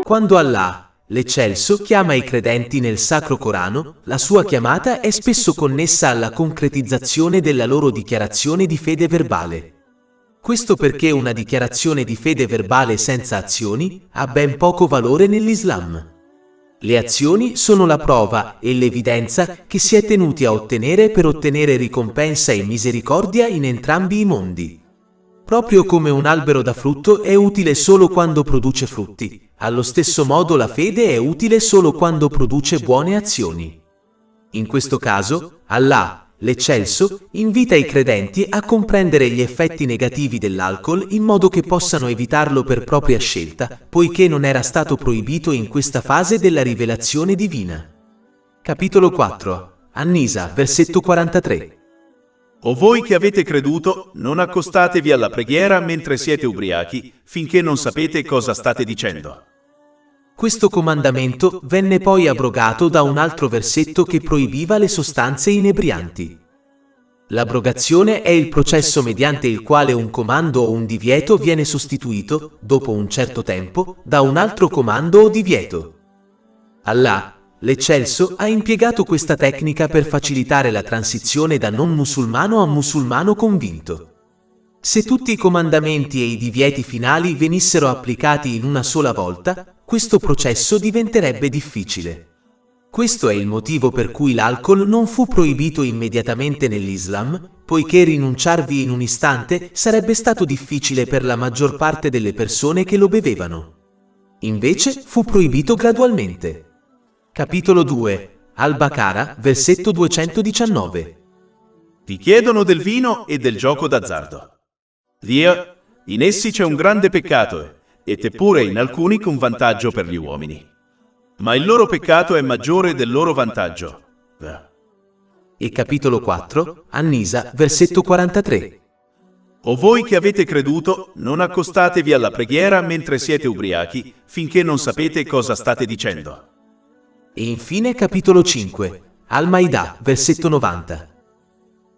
Quando Allah, l'Eccelso, chiama i credenti nel Sacro Corano, la sua chiamata è spesso connessa alla concretizzazione della loro dichiarazione di fede verbale. Questo perché una dichiarazione di fede verbale senza azioni ha ben poco valore nell'Islam. Le azioni sono la prova e l'evidenza che si è tenuti a ottenere per ottenere ricompensa e misericordia in entrambi i mondi. Proprio come un albero da frutto è utile solo quando produce frutti, allo stesso modo la fede è utile solo quando produce buone azioni. In questo caso, Allah, l'Eccelso, invita i credenti a comprendere gli effetti negativi dell'alcol in modo che possano evitarlo per propria scelta, poiché non era stato proibito in questa fase della rivelazione divina. Capitolo 4. An-Nisa, versetto 43. O voi che avete creduto, non accostatevi alla preghiera mentre siete ubriachi, finché non sapete cosa state dicendo. Questo comandamento venne poi abrogato da un altro versetto che proibiva le sostanze inebrianti. L'abrogazione è il processo mediante il quale un comando o un divieto viene sostituito, dopo un certo tempo, da un altro comando o divieto. Allah, l'Eccelso, ha impiegato questa tecnica per facilitare la transizione da non musulmano a musulmano convinto. Se tutti i comandamenti e i divieti finali venissero applicati in una sola volta, questo processo diventerebbe difficile. Questo è il motivo per cui l'alcol non fu proibito immediatamente nell'Islam, poiché rinunciarvi in un istante sarebbe stato difficile per la maggior parte delle persone che lo bevevano. Invece fu proibito gradualmente. Capitolo 2. Al-Baqara, versetto 219. Ti chiedono del vino e del gioco d'azzardo. Dia, in essi c'è un grande peccato, e teppure in alcuni un vantaggio per gli uomini. Ma il loro peccato è maggiore del loro vantaggio. E capitolo 4, An-Nisa, versetto 43. O voi che avete creduto, non accostatevi alla preghiera mentre siete ubriachi, finché non sapete cosa state dicendo. E infine capitolo 5, Al-Maidah, versetto 90.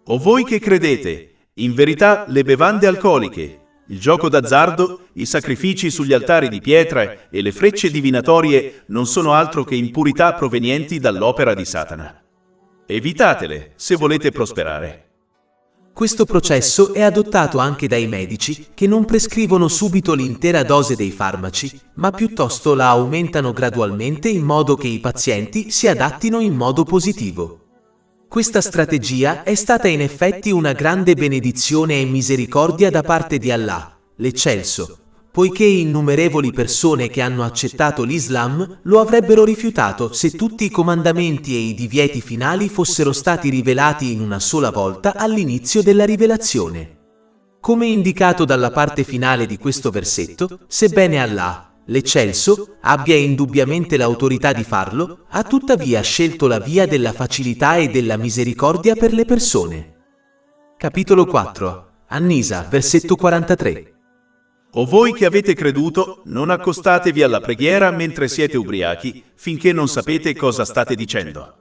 O voi che credete, in verità le bevande alcoliche, il gioco d'azzardo, i sacrifici sugli altari di pietra e le frecce divinatorie non sono altro che impurità provenienti dall'opera di Satana. Evitatele se volete prosperare. Questo processo è adottato anche dai medici che non prescrivono subito l'intera dose dei farmaci, ma piuttosto la aumentano gradualmente in modo che i pazienti si adattino in modo positivo. Questa strategia è stata in effetti una grande benedizione e misericordia da parte di Allah, l'Eccelso, poiché innumerevoli persone che hanno accettato l'Islam lo avrebbero rifiutato se tutti i comandamenti e i divieti finali fossero stati rivelati in una sola volta all'inizio della rivelazione. Come indicato dalla parte finale di questo versetto, sebbene Allah, l'Eccelso, abbia indubbiamente l'autorità di farlo, ha tuttavia scelto la via della facilità e della misericordia per le persone. Capitolo 4. An-Nisa, versetto 43. O voi che avete creduto, non accostatevi alla preghiera mentre siete ubriachi, finché non sapete cosa state dicendo.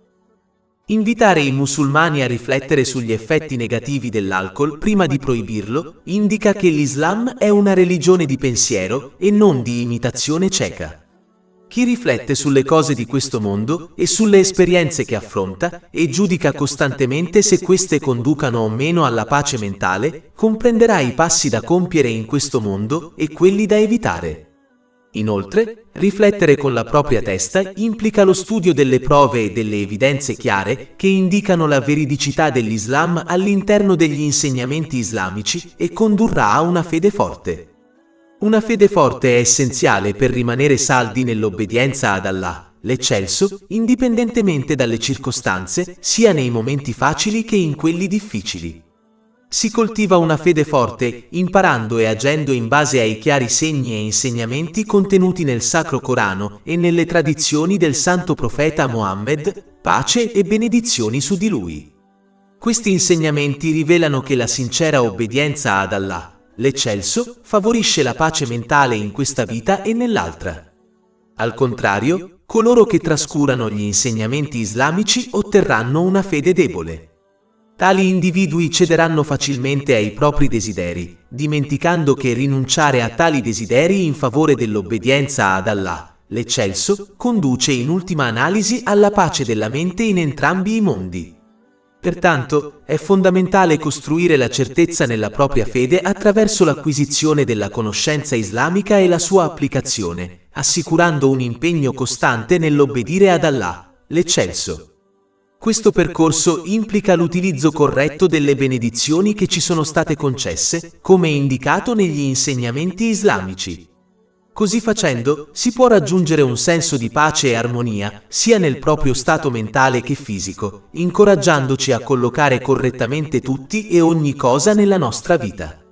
Invitare i musulmani a riflettere sugli effetti negativi dell'alcol prima di proibirlo indica che l'Islam è una religione di pensiero e non di imitazione cieca. Chi riflette sulle cose di questo mondo e sulle esperienze che affronta e giudica costantemente se queste conducano o meno alla pace mentale, comprenderà i passi da compiere in questo mondo e quelli da evitare. Inoltre, riflettere con la propria testa implica lo studio delle prove e delle evidenze chiare che indicano la veridicità dell'Islam all'interno degli insegnamenti islamici e condurrà a una fede forte. Una fede forte è essenziale per rimanere saldi nell'obbedienza ad Allah, l'Eccelso, indipendentemente dalle circostanze, sia nei momenti facili che in quelli difficili. Si coltiva una fede forte imparando e agendo in base ai chiari segni e insegnamenti contenuti nel Sacro Corano e nelle tradizioni del Santo Profeta Mohammed, pace e benedizioni su di lui. Questi insegnamenti rivelano che la sincera obbedienza ad Allah, l'Eccelso, favorisce la pace mentale in questa vita e nell'altra. Al contrario, coloro che trascurano gli insegnamenti islamici otterranno una fede debole. Tali individui cederanno facilmente ai propri desideri, dimenticando che rinunciare a tali desideri in favore dell'obbedienza ad Allah, l'eccelso, conduce in ultima analisi alla pace della mente in entrambi i mondi. Pertanto, è fondamentale costruire la certezza nella propria fede attraverso l'acquisizione della conoscenza islamica e la sua applicazione, assicurando un impegno costante nell'obbedire ad Allah, l'eccelso. Questo percorso implica l'utilizzo corretto delle benedizioni che ci sono state concesse, come indicato negli insegnamenti islamici. Così facendo, si può raggiungere un senso di pace e armonia, sia nel proprio stato mentale che fisico, incoraggiandoci a collocare correttamente tutti e ogni cosa nella nostra vita.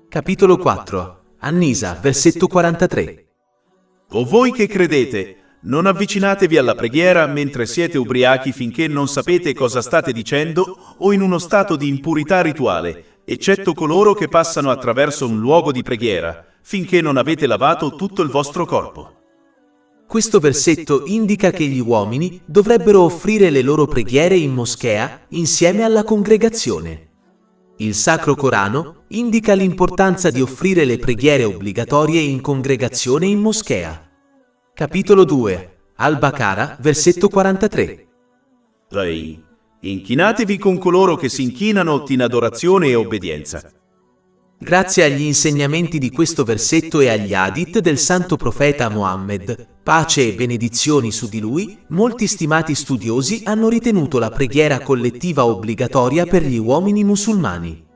Capitolo 4. An-Nisa, versetto 43. O voi che credete, non avvicinatevi alla preghiera mentre siete ubriachi finché non sapete cosa state dicendo o in uno stato di impurità rituale, eccetto coloro che passano attraverso un luogo di preghiera, finché non avete lavato tutto il vostro corpo. Questo versetto indica che gli uomini dovrebbero offrire le loro preghiere in moschea insieme alla congregazione. Il Sacro Corano indica l'importanza di offrire le preghiere obbligatorie in congregazione in moschea. Capitolo 2. Al-Baqara, versetto 43. Inchinatevi con coloro che si inchinano in adorazione e obbedienza. Grazie agli insegnamenti di questo versetto e agli hadith del santo profeta Muhammad, pace e benedizioni su di lui, molti stimati studiosi hanno ritenuto la preghiera collettiva obbligatoria per gli uomini musulmani.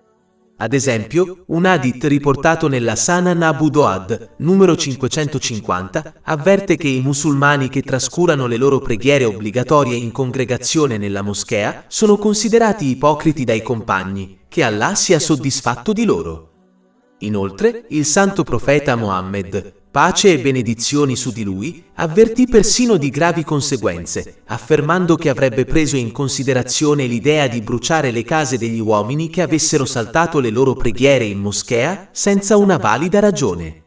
Ad esempio, un hadith riportato nella Sanan Abu Doad, numero 550, avverte che i musulmani che trascurano le loro preghiere obbligatorie in congregazione nella moschea sono considerati ipocriti dai compagni, che Allah sia soddisfatto di loro. Inoltre, il santo profeta Muhammad, pace e benedizioni su di lui, avvertì persino di gravi conseguenze, affermando che avrebbe preso in considerazione l'idea di bruciare le case degli uomini che avessero saltato le loro preghiere in moschea senza una valida ragione.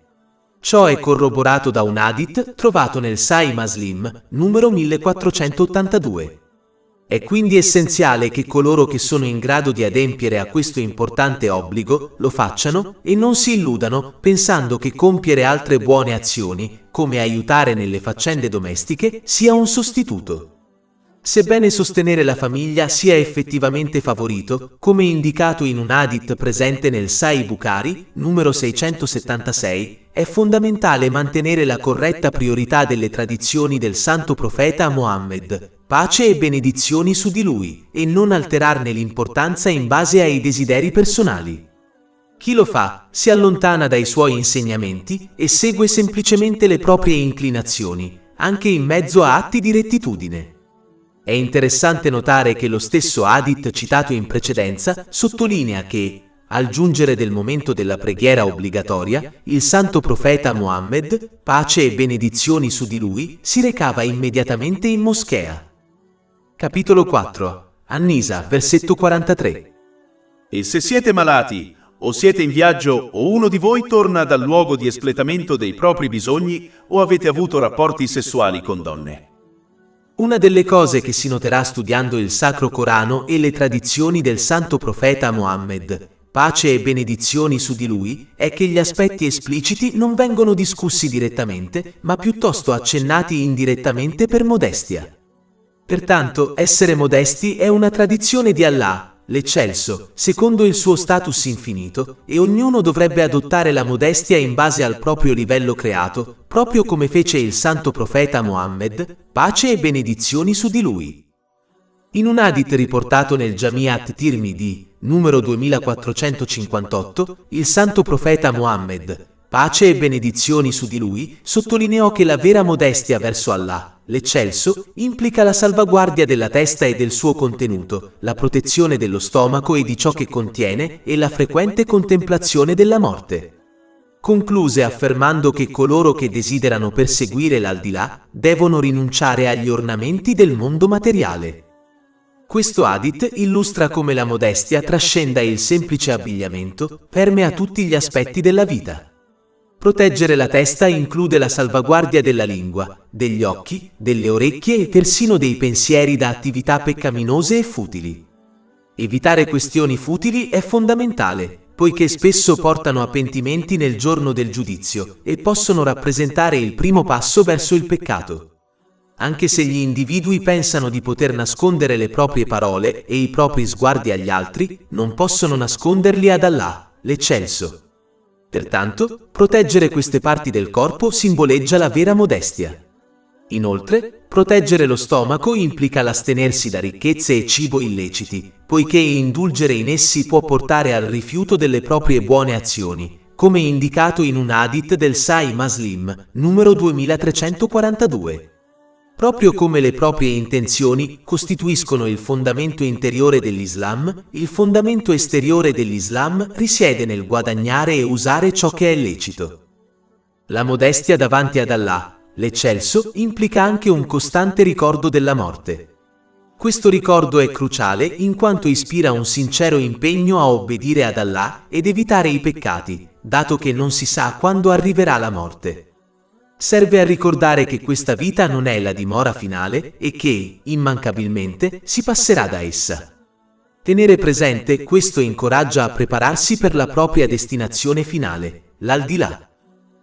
Ciò è corroborato da un hadith trovato nel Sahih Muslim, numero 1482. È quindi essenziale che coloro che sono in grado di adempiere a questo importante obbligo lo facciano e non si illudano pensando che compiere altre buone azioni, come aiutare nelle faccende domestiche, sia un sostituto. Sebbene sostenere la famiglia sia effettivamente favorito, come indicato in un hadith presente nel Sahih Bukhari, numero 676, è fondamentale mantenere la corretta priorità delle tradizioni del santo profeta Muhammad, pace e benedizioni su di lui, e non alterarne l'importanza in base ai desideri personali. Chi lo fa si allontana dai suoi insegnamenti e segue semplicemente le proprie inclinazioni, anche in mezzo a atti di rettitudine. È interessante notare che lo stesso hadith citato in precedenza sottolinea che, al giungere del momento della preghiera obbligatoria, il santo profeta Muhammad, pace e benedizioni su di lui, si recava immediatamente in moschea. Capitolo 4. An-Nisa, versetto 43. E se siete malati, o siete in viaggio, o uno di voi torna dal luogo di espletamento dei propri bisogni, o avete avuto rapporti sessuali con donne. Una delle cose che si noterà studiando il Sacro Corano e le tradizioni del santo profeta Muhammad, pace e benedizioni su di lui, è che gli aspetti espliciti non vengono discussi direttamente, ma piuttosto accennati indirettamente per modestia. Pertanto, essere modesti è una tradizione di Allah, l'eccelso, secondo il suo status infinito, e ognuno dovrebbe adottare la modestia in base al proprio livello creato, proprio come fece il santo profeta Muhammad, pace e benedizioni su di lui. In un hadith riportato nel Jami'at Tirmidhi, numero 2458, il santo profeta Muhammad, pace e benedizioni su di lui, sottolineò che la vera modestia verso Allah, l'eccelso, implica la salvaguardia della testa e del suo contenuto, la protezione dello stomaco e di ciò che contiene e la frequente contemplazione della morte. Concluse affermando che coloro che desiderano perseguire l'aldilà devono rinunciare agli ornamenti del mondo materiale. Questo hadith illustra come la modestia trascenda il semplice abbigliamento, permea tutti gli aspetti della vita. Proteggere la testa include la salvaguardia della lingua, degli occhi, delle orecchie e persino dei pensieri da attività peccaminose e futili. Evitare questioni futili è fondamentale, poiché spesso portano a pentimenti nel giorno del giudizio e possono rappresentare il primo passo verso il peccato. Anche se gli individui pensano di poter nascondere le proprie parole e i propri sguardi agli altri, non possono nasconderli ad Allah, l'Eccelso. Pertanto, proteggere queste parti del corpo simboleggia la vera modestia. Inoltre, proteggere lo stomaco implica l'astenersi da ricchezze e cibo illeciti, poiché indulgere in essi può portare al rifiuto delle proprie buone azioni, come indicato in un hadith del Sahih Muslim, numero 2342. Proprio come le proprie intenzioni costituiscono il fondamento interiore dell'Islam, il fondamento esteriore dell'Islam risiede nel guadagnare e usare ciò che è lecito. La modestia davanti ad Allah, l'Eccelso, implica anche un costante ricordo della morte. Questo ricordo è cruciale in quanto ispira un sincero impegno a obbedire ad Allah ed evitare i peccati, dato che non si sa quando arriverà la morte. Serve a ricordare che questa vita non è la dimora finale e che, immancabilmente, si passerà da essa. Tenere presente questo incoraggia a prepararsi per la propria destinazione finale, l'aldilà.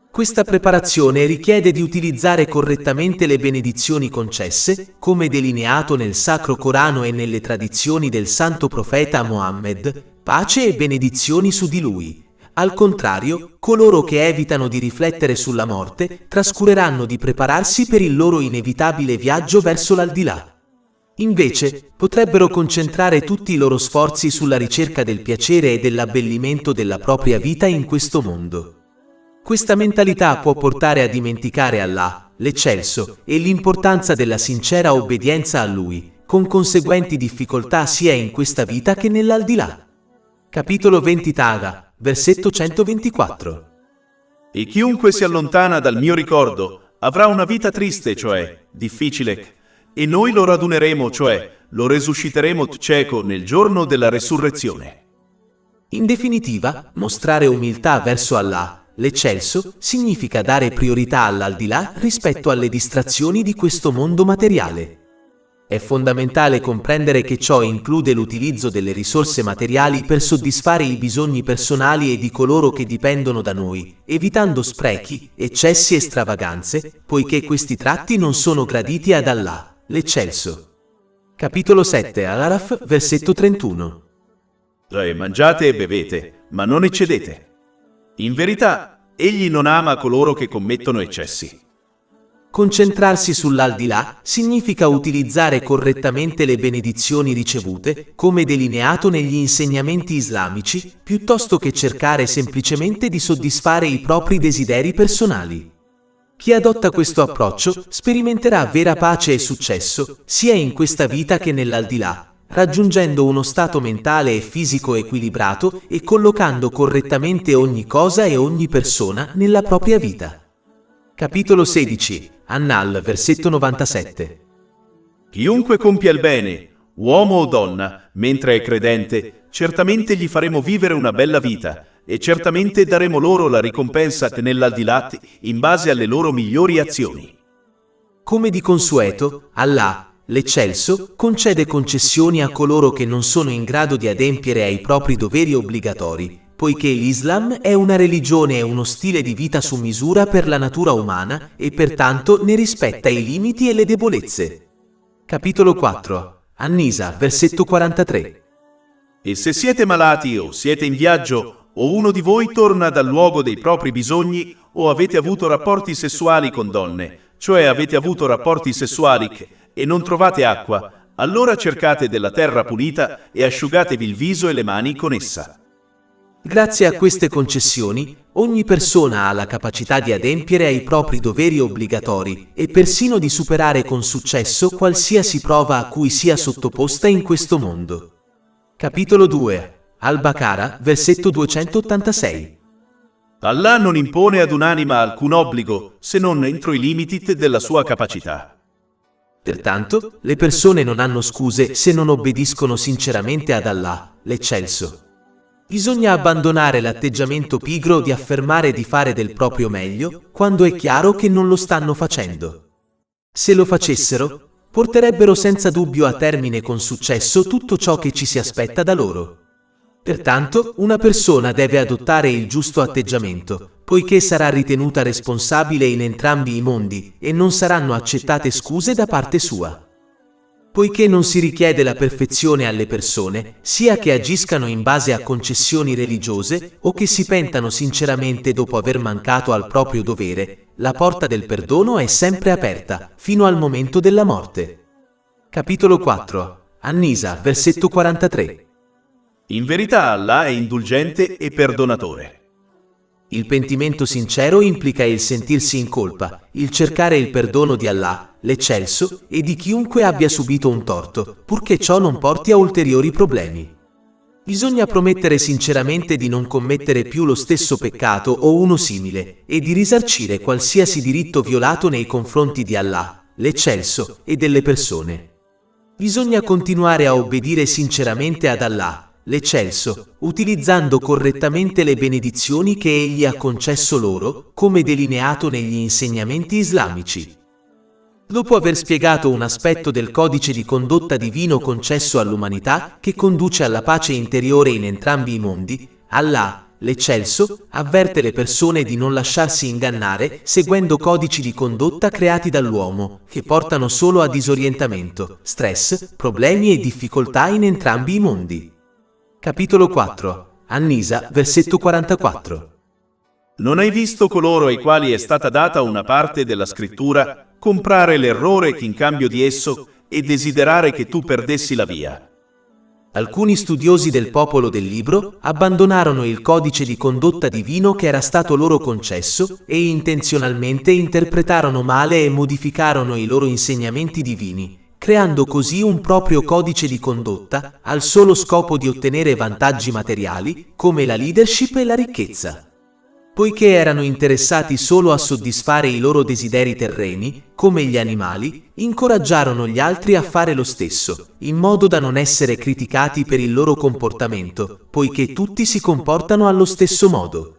Questa preparazione richiede di utilizzare correttamente le benedizioni concesse, come delineato nel Sacro Corano e nelle tradizioni del Santo Profeta Mohammed, pace e benedizioni su di lui. Al contrario, coloro che evitano di riflettere sulla morte trascureranno di prepararsi per il loro inevitabile viaggio verso l'aldilà. Invece, potrebbero concentrare tutti i loro sforzi sulla ricerca del piacere e dell'abbellimento della propria vita in questo mondo. Questa mentalità può portare a dimenticare Allah, l'Eccelso, e l'importanza della sincera obbedienza a Lui, con conseguenti difficoltà sia in questa vita che nell'aldilà. Capitolo 20 Taga, versetto 124. E chiunque si allontana dal mio ricordo avrà una vita triste, cioè difficile, e noi lo raduneremo, cioè lo resusciteremo cieco nel giorno della resurrezione. In definitiva, mostrare umiltà verso Allah, l'Eccelso, significa dare priorità all'aldilà rispetto alle distrazioni di questo mondo materiale. È fondamentale comprendere che ciò include l'utilizzo delle risorse materiali per soddisfare i bisogni personali e di coloro che dipendono da noi, evitando sprechi, eccessi e stravaganze, poiché questi tratti non sono graditi ad Allah, l'Eccelso. Capitolo 7 Al-Araf, versetto 31. Mangiate e bevete, ma non eccedete. In verità, egli non ama coloro che commettono eccessi. Concentrarsi sull'aldilà significa utilizzare correttamente le benedizioni ricevute, come delineato negli insegnamenti islamici, piuttosto che cercare semplicemente di soddisfare i propri desideri personali. Chi adotta questo approccio sperimenterà vera pace e successo, sia in questa vita che nell'aldilà, raggiungendo uno stato mentale e fisico equilibrato e collocando correttamente ogni cosa e ogni persona nella propria vita. Capitolo 16 An-Nahl, versetto 97. Chiunque compia il bene, uomo o donna, mentre è credente, certamente gli faremo vivere una bella vita e certamente daremo loro la ricompensa nell'aldilà in base alle loro migliori azioni. Come di consueto, Allah, l'Eccelso, concede concessioni a coloro che non sono in grado di adempiere ai propri doveri obbligatori, poiché l'Islam è una religione e uno stile di vita su misura per la natura umana e pertanto ne rispetta i limiti e le debolezze. Capitolo 4 An-Nisa, versetto 43. E se siete malati o siete in viaggio o uno di voi torna dal luogo dei propri bisogni o avete avuto rapporti sessuali con donne, cioè avete avuto rapporti sessuali e non trovate acqua, allora cercate della terra pulita e asciugatevi il viso e le mani con essa. Grazie a queste concessioni, ogni persona ha la capacità di adempiere ai propri doveri obbligatori e persino di superare con successo qualsiasi prova a cui sia sottoposta in questo mondo. Capitolo 2 Al-Baqara, versetto 286. Allah non impone ad un'anima alcun obbligo se non entro i limiti della sua capacità. Pertanto, le persone non hanno scuse se non obbediscono sinceramente ad Allah, l'Eccelso. Bisogna abbandonare l'atteggiamento pigro di affermare di fare del proprio meglio quando è chiaro che non lo stanno facendo. Se lo facessero, porterebbero senza dubbio a termine con successo tutto ciò che ci si aspetta da loro. Pertanto, una persona deve adottare il giusto atteggiamento, poiché sarà ritenuta responsabile in entrambi i mondi e non saranno accettate scuse da parte sua. Poiché non si richiede la perfezione alle persone, sia che agiscano in base a concessioni religiose o che si pentano sinceramente dopo aver mancato al proprio dovere, la porta del perdono è sempre aperta, fino al momento della morte. Capitolo 4. An-Nisa, versetto 43. In verità Allah è indulgente e perdonatore. Il pentimento sincero implica il sentirsi in colpa, il cercare il perdono di Allah, l'eccelso, e di chiunque abbia subito un torto, purché ciò non porti a ulteriori problemi. Bisogna promettere sinceramente di non commettere più lo stesso peccato o uno simile, e di risarcire qualsiasi diritto violato nei confronti di Allah, l'eccelso, e delle persone. Bisogna continuare a obbedire sinceramente ad Allah, l'eccelso, utilizzando correttamente le benedizioni che Egli ha concesso loro, come delineato negli insegnamenti islamici. Dopo aver spiegato un aspetto del codice di condotta divino concesso all'umanità, che conduce alla pace interiore in entrambi i mondi, Allah, l'eccelso, avverte le persone di non lasciarsi ingannare seguendo codici di condotta creati dall'uomo, che portano solo a disorientamento, stress, problemi e difficoltà in entrambi i mondi. Capitolo 4. An-Nisa, versetto 44. Non hai visto coloro ai quali è stata data una parte della scrittura comprare l'errore in cambio di esso e desiderare che tu perdessi la via? Alcuni studiosi del popolo del libro abbandonarono il codice di condotta divino che era stato loro concesso e intenzionalmente interpretarono male e modificarono i loro insegnamenti divini, creando così un proprio codice di condotta al solo scopo di ottenere vantaggi materiali come la leadership e la ricchezza. Poiché erano interessati solo a soddisfare i loro desideri terreni, come gli animali, incoraggiarono gli altri a fare lo stesso, in modo da non essere criticati per il loro comportamento, poiché tutti si comportano allo stesso modo.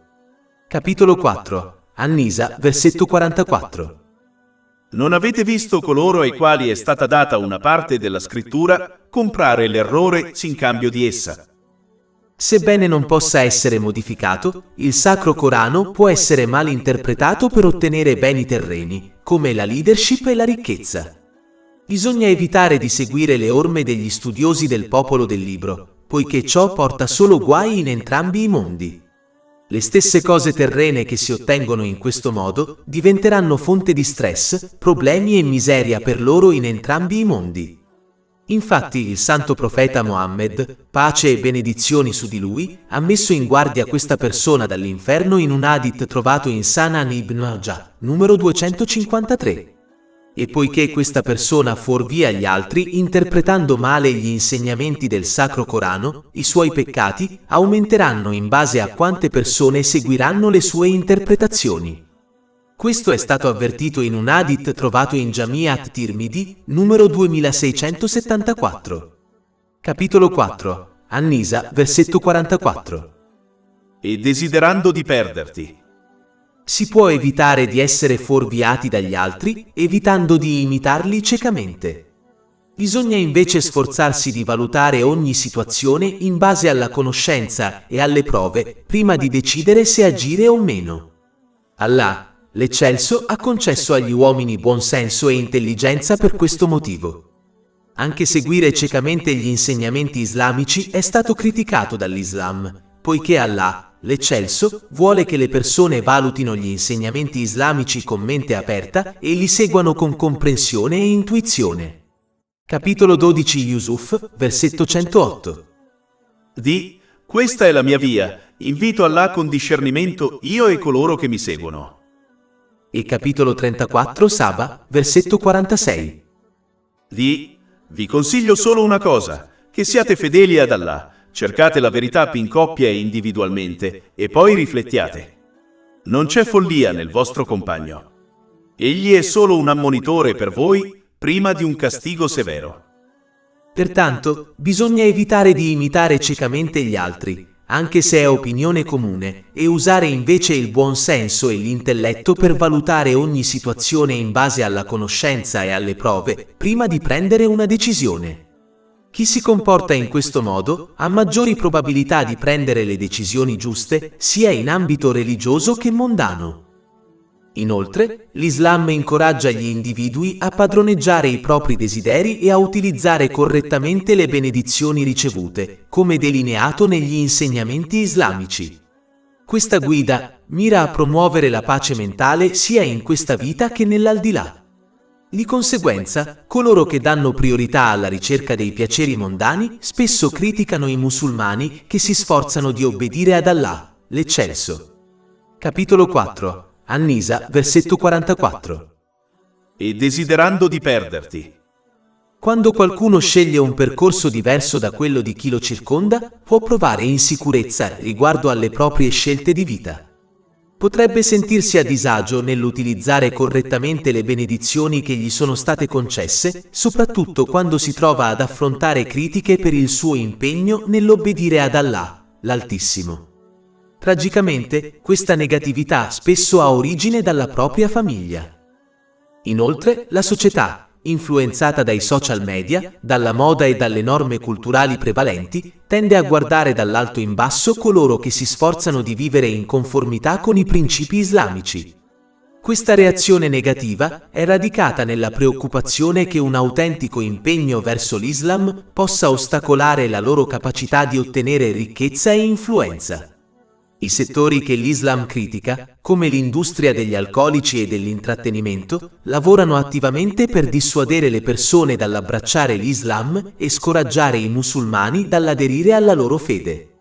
Capitolo 4. An-Nisa, versetto 44. Non avete visto coloro ai quali è stata data una parte della scrittura comprare l'errore in cambio di essa? Sebbene non possa essere modificato, il Sacro Corano può essere mal interpretato per ottenere beni terreni, come la leadership e la ricchezza. Bisogna evitare di seguire le orme degli studiosi del popolo del libro, poiché ciò porta solo guai in entrambi i mondi. Le stesse cose terrene che si ottengono in questo modo diventeranno fonte di stress, problemi e miseria per loro in entrambi i mondi. Infatti il santo profeta Mohammed, pace e benedizioni su di lui, ha messo in guardia questa persona dall'inferno in un hadith trovato in Sunan ibn Majah, numero 253. E poiché questa persona fuorvia gli altri interpretando male gli insegnamenti del Sacro Corano, i suoi peccati aumenteranno in base a quante persone seguiranno le sue interpretazioni. Questo è stato avvertito in un hadith trovato in Jami' at-Tirmidhi, numero 2674. Capitolo 4. An-Nisa, versetto 44. E desiderando di perderti. Si può evitare di essere fuorviati dagli altri, evitando di imitarli ciecamente. Bisogna invece sforzarsi di valutare ogni situazione in base alla conoscenza e alle prove, prima di decidere se agire o meno. Allah, l'eccelso, ha concesso agli uomini buon senso e intelligenza per questo motivo. Anche seguire ciecamente gli insegnamenti islamici è stato criticato dall'Islam, poiché Allah, l'eccelso, vuole che le persone valutino gli insegnamenti islamici con mente aperta e li seguano con comprensione e intuizione. Capitolo 12 Yusuf, versetto 108. Di, questa è la mia via, invito Allah con discernimento io e coloro che mi seguono. E capitolo 34 Saba, versetto 46. Di, vi consiglio solo una cosa, che siate fedeli ad Allah, cercate la verità in coppia e individualmente, e poi riflettiate. Non c'è follia nel vostro compagno. Egli è solo un ammonitore per voi, prima di un castigo severo. Pertanto, bisogna evitare di imitare ciecamente gli altri, anche se è opinione comune, e usare invece il buon senso e l'intelletto per valutare ogni situazione in base alla conoscenza e alle prove, prima di prendere una decisione. Chi si comporta in questo modo ha maggiori probabilità di prendere le decisioni giuste sia in ambito religioso che mondano. Inoltre, l'Islam incoraggia gli individui a padroneggiare i propri desideri e a utilizzare correttamente le benedizioni ricevute, come delineato negli insegnamenti islamici. Questa guida mira a promuovere la pace mentale sia in questa vita che nell'aldilà. Di conseguenza, coloro che danno priorità alla ricerca dei piaceri mondani spesso criticano i musulmani che si sforzano di obbedire ad Allah, l'Eccelso. Capitolo 4. An-Nisa, versetto 44. E desiderando di perderti. Quando qualcuno sceglie un percorso diverso da quello di chi lo circonda, può provare insicurezza riguardo alle proprie scelte di vita. Potrebbe sentirsi a disagio nell'utilizzare correttamente le benedizioni che gli sono state concesse, soprattutto quando si trova ad affrontare critiche per il suo impegno nell'obbedire ad Allah, l'Altissimo. Tragicamente, questa negatività spesso ha origine dalla propria famiglia. Inoltre, la società, influenzata dai social media, dalla moda e dalle norme culturali prevalenti, tende a guardare dall'alto in basso coloro che si sforzano di vivere in conformità con i principi islamici. Questa reazione negativa è radicata nella preoccupazione che un autentico impegno verso l'Islam possa ostacolare la loro capacità di ottenere ricchezza e influenza. I settori che l'Islam critica, come l'industria degli alcolici e dell'intrattenimento, lavorano attivamente per dissuadere le persone dall'abbracciare l'Islam e scoraggiare i musulmani dall'aderire alla loro fede.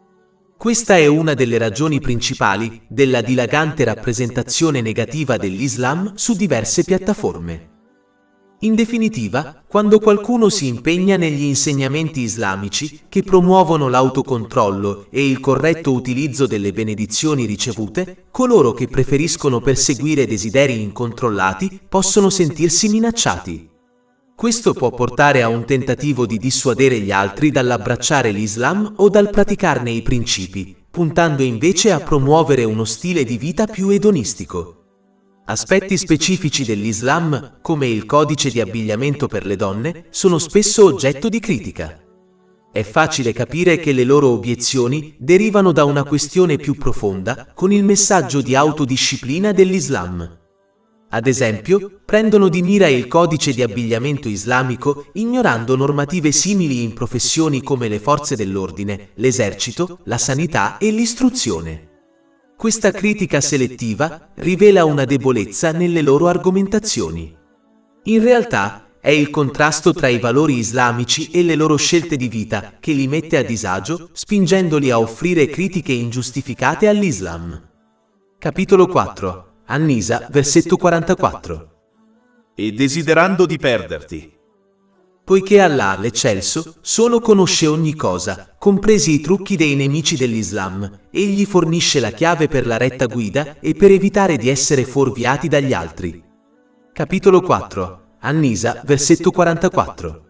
Questa è una delle ragioni principali della dilagante rappresentazione negativa dell'Islam su diverse piattaforme. In definitiva, quando qualcuno si impegna negli insegnamenti islamici che promuovono l'autocontrollo e il corretto utilizzo delle benedizioni ricevute, coloro che preferiscono perseguire desideri incontrollati possono sentirsi minacciati. Questo può portare a un tentativo di dissuadere gli altri dall'abbracciare l'Islam o dal praticarne i principi, puntando invece a promuovere uno stile di vita più edonistico. Aspetti specifici dell'Islam, come il codice di abbigliamento per le donne, sono spesso oggetto di critica. È facile capire che le loro obiezioni derivano da una questione più profonda, con il messaggio di autodisciplina dell'Islam. Ad esempio, prendono di mira il codice di abbigliamento islamico ignorando normative simili in professioni come le forze dell'ordine, l'esercito, la sanità e l'istruzione. Questa critica selettiva rivela una debolezza nelle loro argomentazioni. In realtà, è il contrasto tra i valori islamici e le loro scelte di vita che li mette a disagio, spingendoli a offrire critiche ingiustificate all'Islam. Capitolo 4. An-Nisa, versetto 44. E desiderando di perderti. Poiché Allah, l'Eccelso, solo conosce ogni cosa, compresi i trucchi dei nemici dell'Islam, egli fornisce la chiave per la retta guida e per evitare di essere fuorviati dagli altri. Capitolo 4. An-Nisa, versetto 44.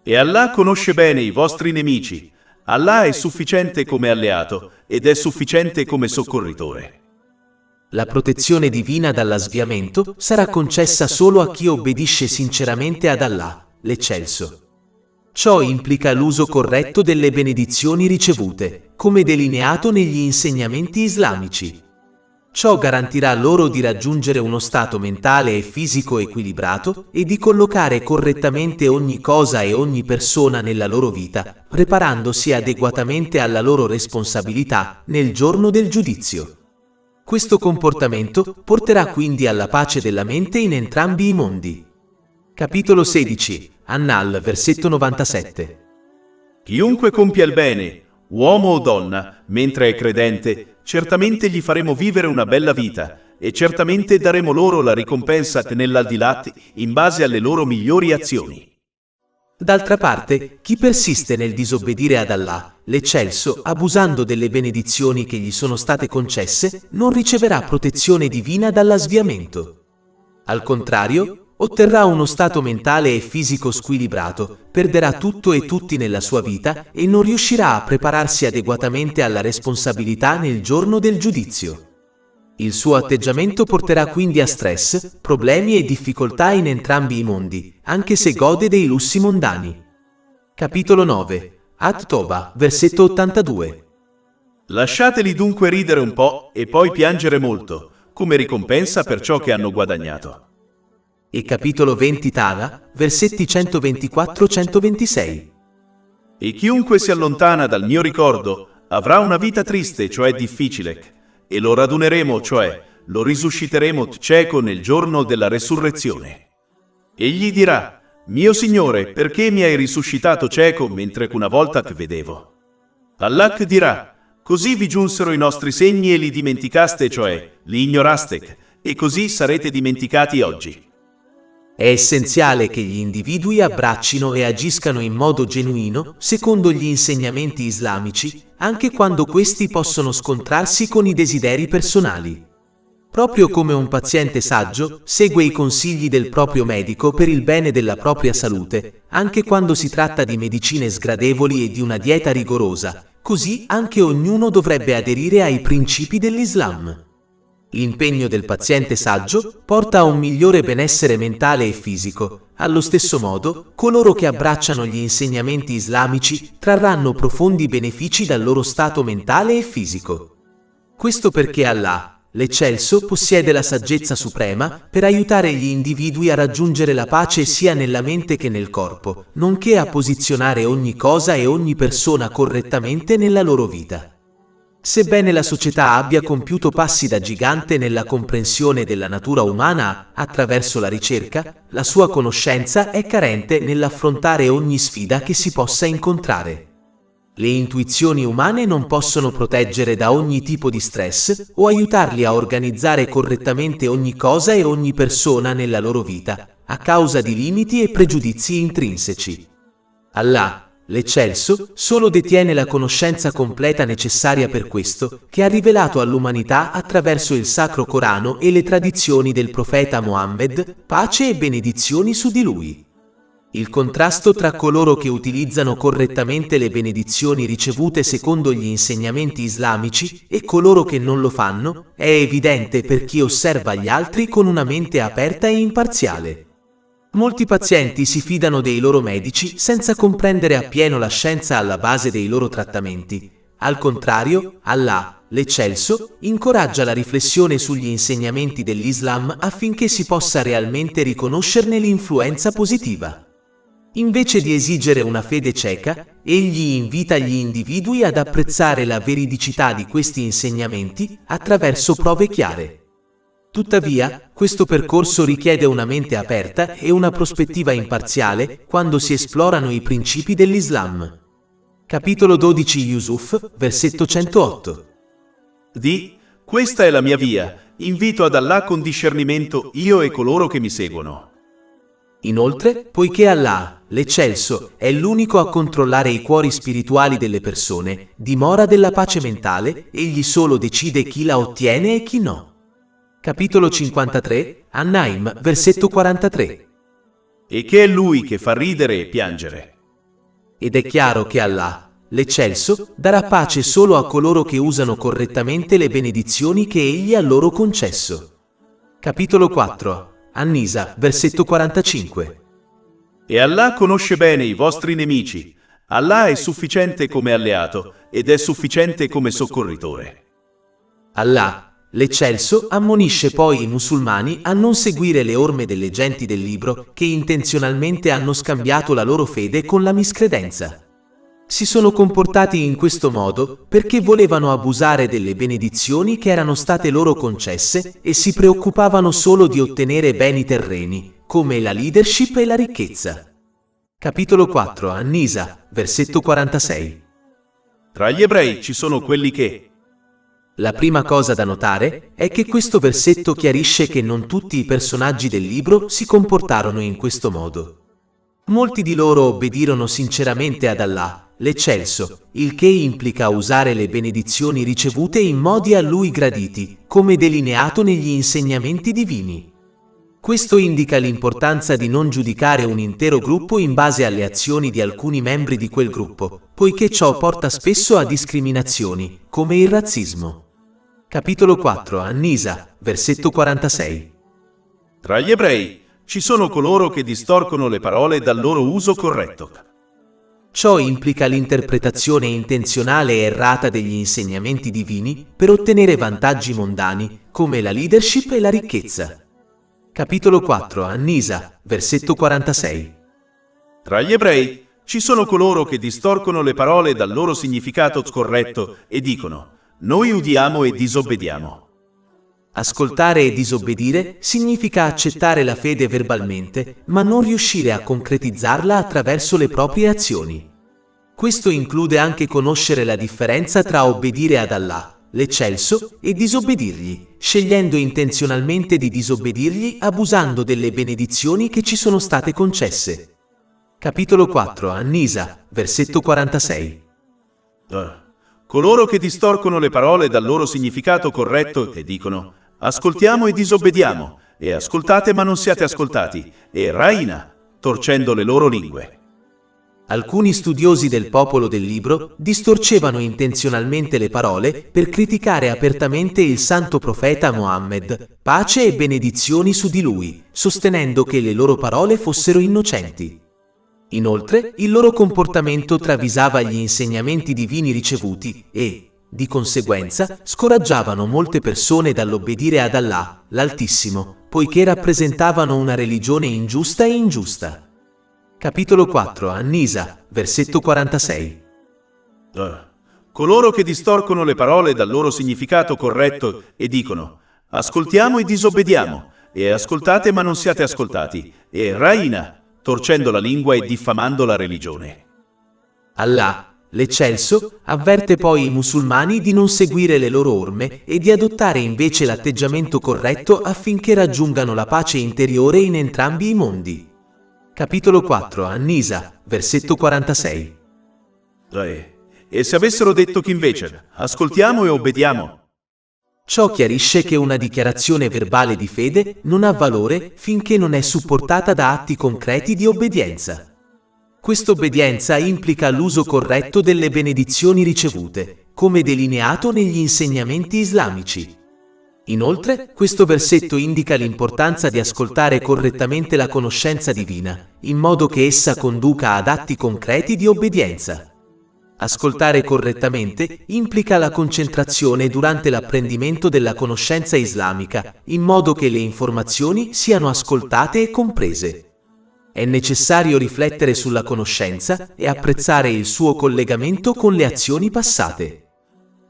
E Allah conosce bene i vostri nemici. Allah è sufficiente come alleato ed è sufficiente come soccorritore. La protezione divina dalla sviamento sarà concessa solo a chi obbedisce sinceramente ad Allah, l'Eccelso. Ciò implica l'uso corretto delle benedizioni ricevute, come delineato negli insegnamenti islamici. Ciò garantirà loro di raggiungere uno stato mentale e fisico equilibrato e di collocare correttamente ogni cosa e ogni persona nella loro vita, preparandosi adeguatamente alla loro responsabilità nel giorno del giudizio. Questo comportamento porterà quindi alla pace della mente in entrambi i mondi. Capitolo 16. An-Nahl, versetto 97. Chiunque compia il bene, uomo o donna, mentre è credente, certamente gli faremo vivere una bella vita e certamente daremo loro la ricompensa nell'aldilà in base alle loro migliori azioni. D'altra parte, chi persiste nel disobbedire ad Allah, l'Eccelso, abusando delle benedizioni che gli sono state concesse, non riceverà protezione divina dalla sviamento. Al contrario, otterrà uno stato mentale e fisico squilibrato, perderà tutto e tutti nella sua vita e non riuscirà a prepararsi adeguatamente alla responsabilità nel giorno del giudizio. Il suo atteggiamento porterà quindi a stress, problemi e difficoltà in entrambi i mondi, anche se gode dei lussi mondani. Capitolo 9. At-Toba, versetto 82. Lasciateli dunque ridere un po' e poi piangere molto, come ricompensa per ciò che hanno guadagnato. E capitolo 20 Tala, versetti 124-126. E chiunque si allontana dal mio ricordo avrà una vita triste, cioè difficile, e lo raduneremo, cioè lo risusciteremo cieco nel giorno della resurrezione. Egli dirà: mio Signore, perché mi hai risuscitato cieco mentre che una volta che vedevo? Allah dirà: così vi giunsero i nostri segni e li dimenticaste, cioè li ignoraste, e così sarete dimenticati oggi. È essenziale che gli individui abbraccino e agiscano in modo genuino, secondo gli insegnamenti islamici, anche quando questi possono scontrarsi con i desideri personali. Proprio come un paziente saggio segue i consigli del proprio medico per il bene della propria salute, anche quando si tratta di medicine sgradevoli e di una dieta rigorosa, così anche ognuno dovrebbe aderire ai principi dell'Islam. L'impegno del paziente saggio porta a un migliore benessere mentale e fisico. Allo stesso modo, coloro che abbracciano gli insegnamenti islamici trarranno profondi benefici dal loro stato mentale e fisico. Questo perché Allah, l'Eccelso, possiede la saggezza suprema per aiutare gli individui a raggiungere la pace sia nella mente che nel corpo, nonché a posizionare ogni cosa e ogni persona correttamente nella loro vita. Sebbene la società abbia compiuto passi da gigante nella comprensione della natura umana attraverso la ricerca, la sua conoscenza è carente nell'affrontare ogni sfida che si possa incontrare. Le intuizioni umane non possono proteggere da ogni tipo di stress o aiutarli a organizzare correttamente ogni cosa e ogni persona nella loro vita, a causa di limiti e pregiudizi intrinseci. Allah, l'Eccelso, solo detiene la conoscenza completa necessaria per questo, che ha rivelato all'umanità attraverso il Sacro Corano e le tradizioni del profeta Mohammed, pace e benedizioni su di lui. Il contrasto tra coloro che utilizzano correttamente le benedizioni ricevute secondo gli insegnamenti islamici e coloro che non lo fanno è evidente per chi osserva gli altri con una mente aperta e imparziale. Molti pazienti si fidano dei loro medici senza comprendere appieno la scienza alla base dei loro trattamenti. Al contrario, Allah, l'Eccelso, incoraggia la riflessione sugli insegnamenti dell'Islam affinché si possa realmente riconoscerne l'influenza positiva. Invece di esigere una fede cieca, egli invita gli individui ad apprezzare la veridicità di questi insegnamenti attraverso prove chiare. Tuttavia, questo percorso richiede una mente aperta e una prospettiva imparziale quando si esplorano i principi dell'Islam. Capitolo 12 Yusuf, versetto 108. Questa è la mia via, invito ad Allah con discernimento io e coloro che mi seguono. Inoltre, poiché Allah, l'Eccelso, è l'unico a controllare i cuori spirituali delle persone, dimora della pace mentale, egli solo decide chi la ottiene e chi no. Capitolo 53, An-Naim, versetto 43. E che è lui che fa ridere e piangere. Ed è chiaro che Allah, l'Eccelso, darà pace solo a coloro che usano correttamente le benedizioni che egli ha loro concesso. Capitolo 4, An-Nisa, versetto 45. E Allah conosce bene i vostri nemici. Allah è sufficiente come alleato ed è sufficiente come soccorritore. Allah, l'Eccelso, ammonisce poi i musulmani a non seguire le orme delle genti del libro che intenzionalmente hanno scambiato la loro fede con la miscredenza. Si sono comportati in questo modo perché volevano abusare delle benedizioni che erano state loro concesse e si preoccupavano solo di ottenere beni terreni, come la leadership e la ricchezza. Capitolo 4, An-Nisa, versetto 46. Tra gli ebrei ci sono quelli che... La prima cosa da notare è che questo versetto chiarisce che non tutti i personaggi del libro si comportarono in questo modo. Molti di loro obbedirono sinceramente ad Allah, l'Eccelso, il che implica usare le benedizioni ricevute in modi a lui graditi, come delineato negli insegnamenti divini. Questo indica l'importanza di non giudicare un intero gruppo in base alle azioni di alcuni membri di quel gruppo, poiché ciò porta spesso a discriminazioni, come il razzismo. Capitolo 4, An-Nisa, versetto 46. Tra gli ebrei ci sono coloro che distorcono le parole dal loro uso corretto. Ciò implica l'interpretazione intenzionale e errata degli insegnamenti divini per ottenere vantaggi mondani, come la leadership e la ricchezza. Capitolo 4, Annisa, versetto 46. Tra gli ebrei ci sono coloro che distorcono le parole dal loro significato scorretto e dicono: noi udiamo e disobbediamo. Ascoltare e disobbedire significa accettare la fede verbalmente, ma non riuscire a concretizzarla attraverso le proprie azioni. Questo include anche conoscere la differenza tra obbedire ad Allah, l'Eccelso, e disobbedirgli, scegliendo intenzionalmente di disobbedirgli abusando delle benedizioni che ci sono state concesse. Capitolo 4, Annisa, versetto 46. Coloro che distorcono le parole dal loro significato corretto e dicono: ascoltiamo e disobbediamo, e ascoltate ma non siate ascoltati, e Raina, torcendo le loro lingue. Alcuni studiosi del popolo del libro distorcevano intenzionalmente le parole per criticare apertamente il santo profeta Mohammed, pace e benedizioni su di lui, sostenendo che le loro parole fossero innocenti. Inoltre, il loro comportamento travisava gli insegnamenti divini ricevuti e, di conseguenza, scoraggiavano molte persone dall'obbedire ad Allah, l'Altissimo, poiché rappresentavano una religione ingiusta e ingiusta. Capitolo 4, Annisa, versetto 46. Coloro che distorcono le parole dal loro significato corretto e dicono: ascoltiamo e disobbediamo, e ascoltate ma non siate ascoltati, e Raina, torcendo la lingua e diffamando la religione. Allah, l'Eccelso, avverte poi i musulmani di non seguire le loro orme e di adottare invece l'atteggiamento corretto affinché raggiungano la pace interiore in entrambi i mondi. Capitolo 4, Annisa, versetto 46. E se avessero detto che invece ascoltiamo e obbediamo? Ciò chiarisce che una dichiarazione verbale di fede non ha valore finché non è supportata da atti concreti di obbedienza. Questa obbedienza implica l'uso corretto delle benedizioni ricevute, come delineato negli insegnamenti islamici. Inoltre, questo versetto indica l'importanza di ascoltare correttamente la conoscenza divina, in modo che essa conduca ad atti concreti di obbedienza. Ascoltare correttamente implica la concentrazione durante l'apprendimento della conoscenza islamica, in modo che le informazioni siano ascoltate e comprese. È necessario riflettere sulla conoscenza e apprezzare il suo collegamento con le azioni passate.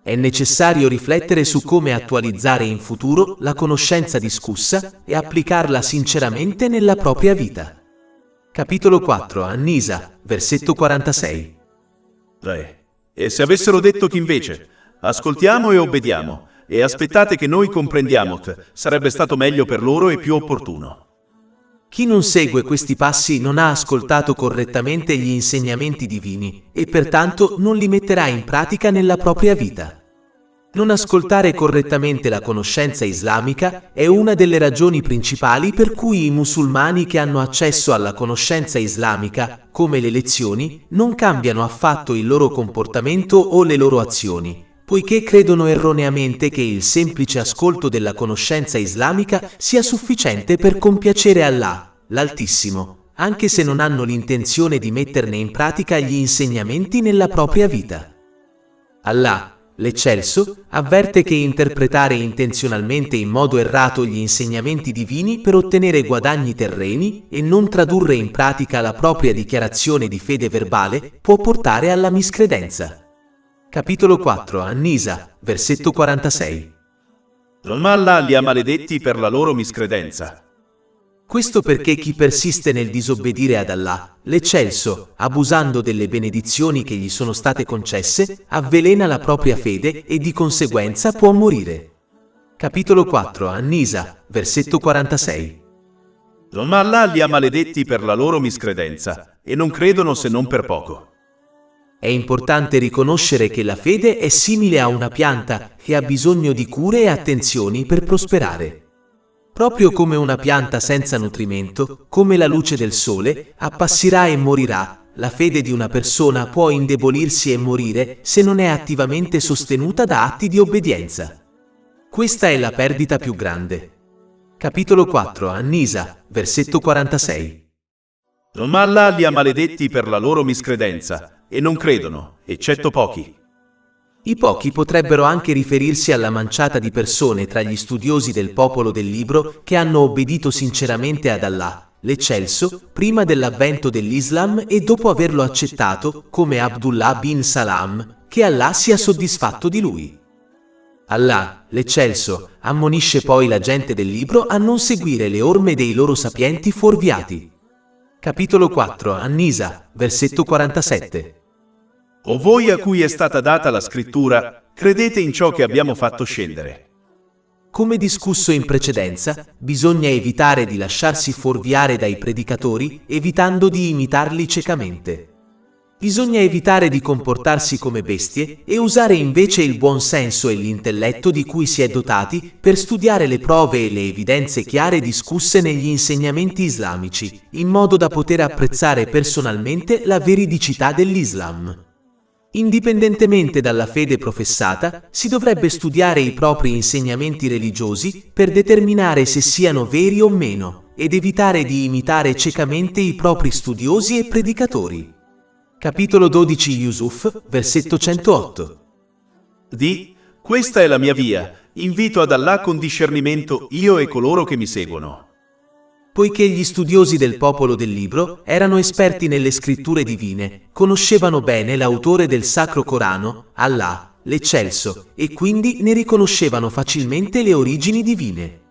È necessario riflettere su come attualizzare in futuro la conoscenza discussa e applicarla sinceramente nella propria vita. Capitolo 4, Annisa, versetto 46. E se avessero detto che invece ascoltiamo e obbediamo, e aspettate che noi comprendiamo, sarebbe stato meglio per loro e più opportuno. Chi non segue questi passi non ha ascoltato correttamente gli insegnamenti divini e pertanto non li metterà in pratica nella propria vita. Non ascoltare correttamente la conoscenza islamica è una delle ragioni principali per cui i musulmani che hanno accesso alla conoscenza islamica, come le lezioni, non cambiano affatto il loro comportamento o le loro azioni, poiché credono erroneamente che il semplice ascolto della conoscenza islamica sia sufficiente per compiacere Allah, l'Altissimo, anche se non hanno l'intenzione di metterne in pratica gli insegnamenti nella propria vita. Allah, l'Eccelso, avverte che interpretare intenzionalmente in modo errato gli insegnamenti divini per ottenere guadagni terreni e non tradurre in pratica la propria dichiarazione di fede verbale può portare alla miscredenza. Capitolo 4, Annisa, versetto 46. Ma Allah li ha maledetti per la loro miscredenza. Questo perché chi persiste nel disobbedire ad Allah, l'Eccelso, abusando delle benedizioni che gli sono state concesse, avvelena la propria fede e di conseguenza può morire. Capitolo 4, Annisa, versetto 46. Ma Allah li ha maledetti per la loro miscredenza, e non credono se non per poco. È importante riconoscere che la fede è simile a una pianta che ha bisogno di cure e attenzioni per prosperare. Proprio come una pianta senza nutrimento, come la luce del sole, appassirà e morirà, la fede di una persona può indebolirsi e morire se non è attivamente sostenuta da atti di obbedienza. Questa è la perdita più grande. Capitolo 4, Annisa, versetto 46. Ma Allah li ha maledetti per la loro miscredenza, e non credono, eccetto pochi. I pochi potrebbero anche riferirsi alla manciata di persone tra gli studiosi del popolo del libro che hanno obbedito sinceramente ad Allah, l'Eccelso, prima dell'avvento dell'Islam e dopo averlo accettato, come Abdullah bin Salam, che Allah sia soddisfatto di lui. Allah, l'Eccelso, ammonisce poi la gente del libro a non seguire le orme dei loro sapienti fuorviati. Capitolo 4, An-Nisa, versetto 47. O voi a cui è stata data la scrittura, credete in ciò che abbiamo fatto scendere. Come discusso in precedenza, bisogna evitare di lasciarsi fuorviare dai predicatori, evitando di imitarli ciecamente. Bisogna evitare di comportarsi come bestie e usare invece il buon senso e l'intelletto di cui si è dotati per studiare le prove e le evidenze chiare discusse negli insegnamenti islamici, in modo da poter apprezzare personalmente la veridicità dell'Islam. Indipendentemente dalla fede professata, si dovrebbe studiare i propri insegnamenti religiosi per determinare se siano veri o meno, ed evitare di imitare ciecamente i propri studiosi e predicatori. Capitolo 12 Yusuf, versetto 108. Questa è la mia via, invito ad Allah con discernimento io e coloro che mi seguono. Poiché gli studiosi del popolo del libro erano esperti nelle scritture divine, conoscevano bene l'autore del Sacro Corano, Allah, l'Eccelso, e quindi ne riconoscevano facilmente le origini divine.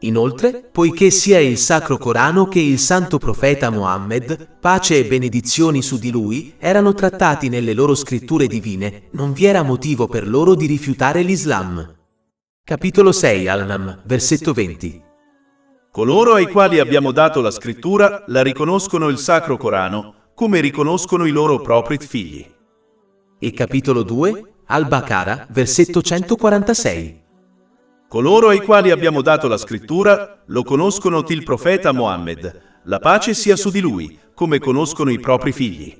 Inoltre, poiché sia il Sacro Corano che il Santo Profeta Mohammed, pace e benedizioni su di lui, erano trattati nelle loro scritture divine, non vi era motivo per loro di rifiutare l'Islam. Capitolo 6 Al-Nam, versetto 20. Coloro ai quali abbiamo dato la scrittura la riconoscono il Sacro Corano, come riconoscono i loro propri figli. E capitolo 2, Al-Baqara, versetto 146. Coloro ai quali abbiamo dato la scrittura lo conoscono il profeta Mohammed, la pace sia su di lui, come conoscono i propri figli.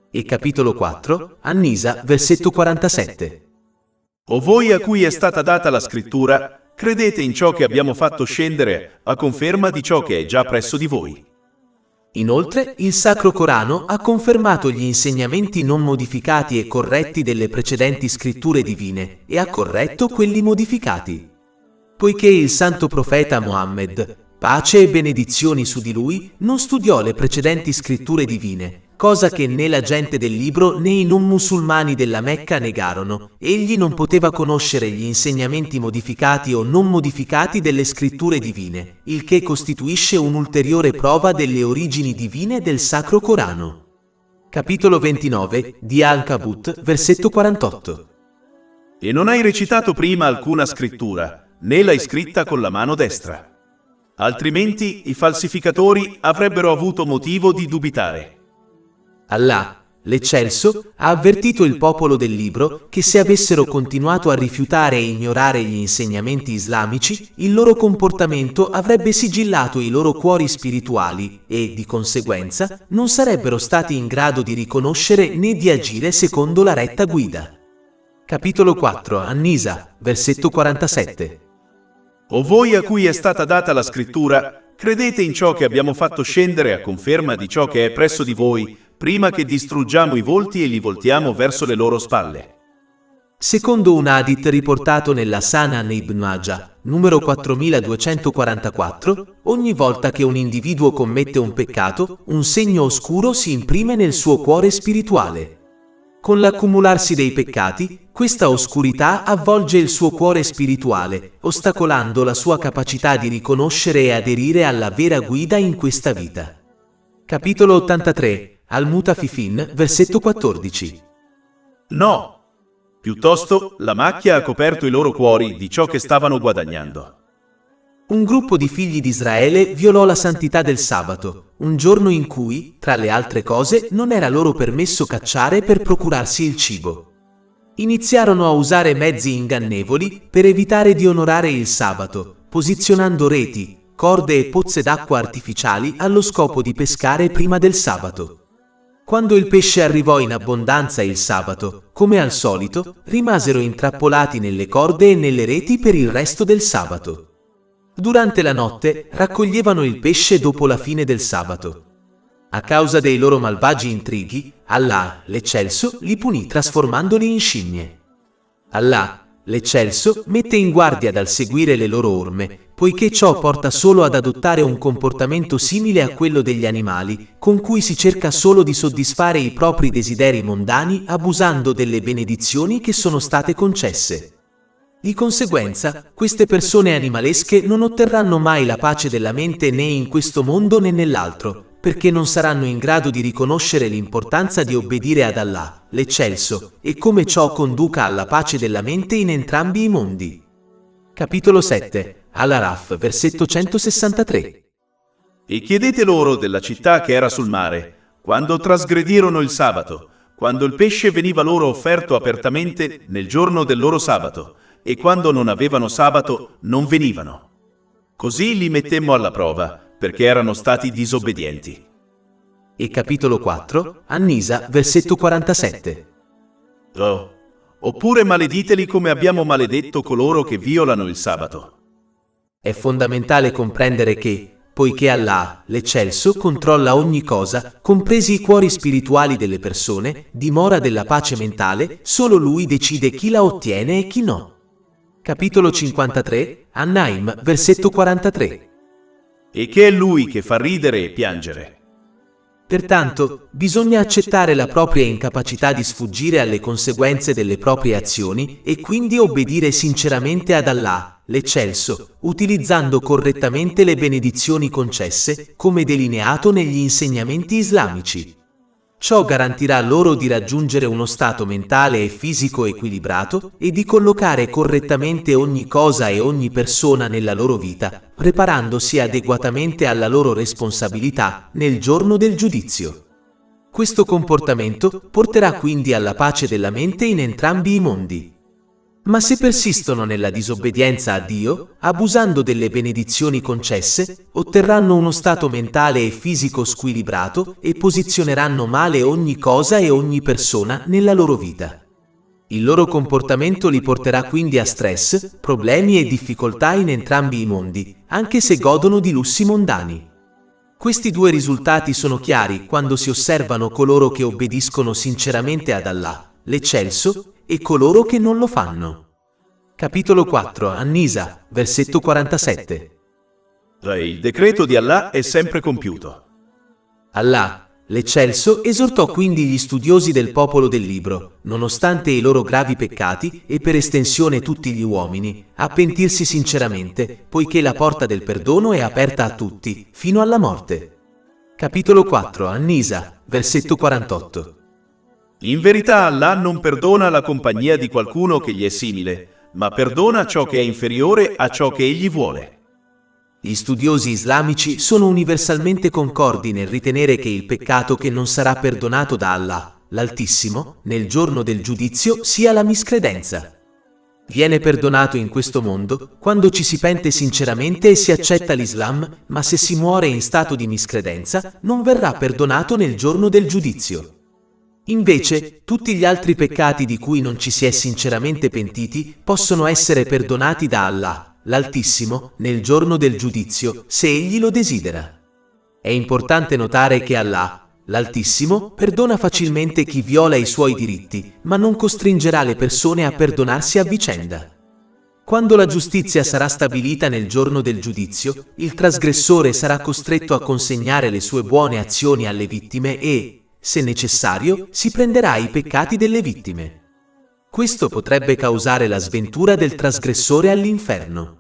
E capitolo 4, An-Nisa, versetto 47. O voi a cui è stata data la scrittura, credete in ciò che abbiamo fatto scendere, a conferma di ciò che è già presso di voi. Inoltre, il Sacro Corano ha confermato gli insegnamenti non modificati e corretti delle precedenti scritture divine e ha corretto quelli modificati. Poiché il Santo Profeta Mohammed, pace e benedizioni su di lui, non studiò le precedenti scritture divine, cosa che né la gente del libro né i non musulmani della Mecca negarono, egli non poteva conoscere gli insegnamenti modificati o non modificati delle scritture divine, il che costituisce un'ulteriore prova delle origini divine del Sacro Corano. Capitolo 29 di Al-Kabut, versetto 48. E non hai recitato prima alcuna scrittura, né l'hai scritta con la mano destra. Altrimenti i falsificatori avrebbero avuto motivo di dubitare. Allah, l'Eccelso, ha avvertito il popolo del libro che se avessero continuato a rifiutare e ignorare gli insegnamenti islamici, il loro comportamento avrebbe sigillato i loro cuori spirituali e, di conseguenza, non sarebbero stati in grado di riconoscere né di agire secondo la retta guida. Capitolo 4 An-Nisa, versetto 47. O voi a cui è stata data la scrittura, credete in ciò che abbiamo fatto scendere a conferma di ciò che è presso di voi, prima che distruggiamo i volti e li voltiamo verso le loro spalle. Secondo un hadith riportato nella Sanan Ibn Majah, numero 4244, ogni volta che un individuo commette un peccato, un segno oscuro si imprime nel suo cuore spirituale. Con l'accumularsi dei peccati, questa oscurità avvolge il suo cuore spirituale, ostacolando la sua capacità di riconoscere e aderire alla vera guida in questa vita. Capitolo 83 Al-Mutafifin, versetto 14. No! Piuttosto, la macchia ha coperto i loro cuori di ciò che stavano guadagnando. Un gruppo di figli di Israele violò la santità del sabato, un giorno in cui, tra le altre cose, non era loro permesso cacciare per procurarsi il cibo. Iniziarono a usare mezzi ingannevoli per evitare di onorare il sabato, posizionando reti, corde e pozze d'acqua artificiali allo scopo di pescare prima del sabato. Quando il pesce arrivò in abbondanza il sabato, come al solito, rimasero intrappolati nelle corde e nelle reti per il resto del sabato. Durante la notte raccoglievano il pesce dopo la fine del sabato. A causa dei loro malvagi intrighi, Allah, l'Eccelso, li punì trasformandoli in scimmie. Allah, l'Eccelso, mette in guardia dal seguire le loro orme, poiché ciò porta solo ad adottare un comportamento simile a quello degli animali, con cui si cerca solo di soddisfare i propri desideri mondani abusando delle benedizioni che sono state concesse. Di conseguenza, queste persone animalesche non otterranno mai la pace della mente né in questo mondo né nell'altro, perché non saranno in grado di riconoscere l'importanza di obbedire ad Allah, l'Eccelso, e come ciò conduca alla pace della mente in entrambi i mondi. Capitolo 7, Al-Araf, versetto 163. E chiedete loro della città che era sul mare, quando trasgredirono il sabato, quando il pesce veniva loro offerto apertamente nel giorno del loro sabato, e quando non avevano sabato non venivano. Così li mettemmo alla prova, perché erano stati disobbedienti. E capitolo 4, An-Nisa, versetto 47. Oppure malediteli come abbiamo maledetto coloro che violano il sabato. È fondamentale comprendere che, poiché Allah, l'Eccelso, controlla ogni cosa, compresi i cuori spirituali delle persone, dimora della pace mentale, solo Lui decide chi la ottiene e chi no. Capitolo 53, An-Naim, versetto 43. E che è Lui che fa ridere e piangere. Pertanto, bisogna accettare la propria incapacità di sfuggire alle conseguenze delle proprie azioni e quindi obbedire sinceramente ad Allah, l'Eccelso, utilizzando correttamente le benedizioni concesse, come delineato negli insegnamenti islamici. Ciò garantirà loro di raggiungere uno stato mentale e fisico equilibrato e di collocare correttamente ogni cosa e ogni persona nella loro vita, preparandosi adeguatamente alla loro responsabilità nel giorno del giudizio. Questo comportamento porterà quindi alla pace della mente in entrambi i mondi. Ma se persistono nella disobbedienza a Dio, abusando delle benedizioni concesse, otterranno uno stato mentale e fisico squilibrato e posizioneranno male ogni cosa e ogni persona nella loro vita. Il loro comportamento li porterà quindi a stress, problemi e difficoltà in entrambi i mondi, anche se godono di lussi mondani. Questi due risultati sono chiari quando si osservano coloro che obbediscono sinceramente ad Allah, l'Eccelso, e coloro che non lo fanno. Capitolo 4, An-Nisa, versetto 47. Il decreto di Allah è sempre compiuto. Allah, l'Eccelso, esortò quindi gli studiosi del popolo del libro, nonostante i loro gravi peccati e per estensione tutti gli uomini, a pentirsi sinceramente, poiché la porta del perdono è aperta a tutti, fino alla morte. Capitolo 4, An-Nisa, versetto 48. In verità Allah non perdona la compagnia di qualcuno che gli è simile, ma perdona ciò che è inferiore a ciò che egli vuole. Gli studiosi islamici sono universalmente concordi nel ritenere che il peccato che non sarà perdonato da Allah, l'Altissimo, nel giorno del giudizio sia la miscredenza. Viene perdonato in questo mondo quando ci si pente sinceramente e si accetta l'Islam, ma se si muore in stato di miscredenza non verrà perdonato nel giorno del giudizio. Invece, tutti gli altri peccati di cui non ci si è sinceramente pentiti possono essere perdonati da Allah, l'Altissimo, nel giorno del giudizio, se egli lo desidera. È importante notare che Allah, l'Altissimo, perdona facilmente chi viola i suoi diritti, ma non costringerà le persone a perdonarsi a vicenda. Quando la giustizia sarà stabilita nel giorno del giudizio, il trasgressore sarà costretto a consegnare le sue buone azioni alle vittime e, se necessario, si prenderà i peccati delle vittime. Questo potrebbe causare la sventura del trasgressore all'inferno.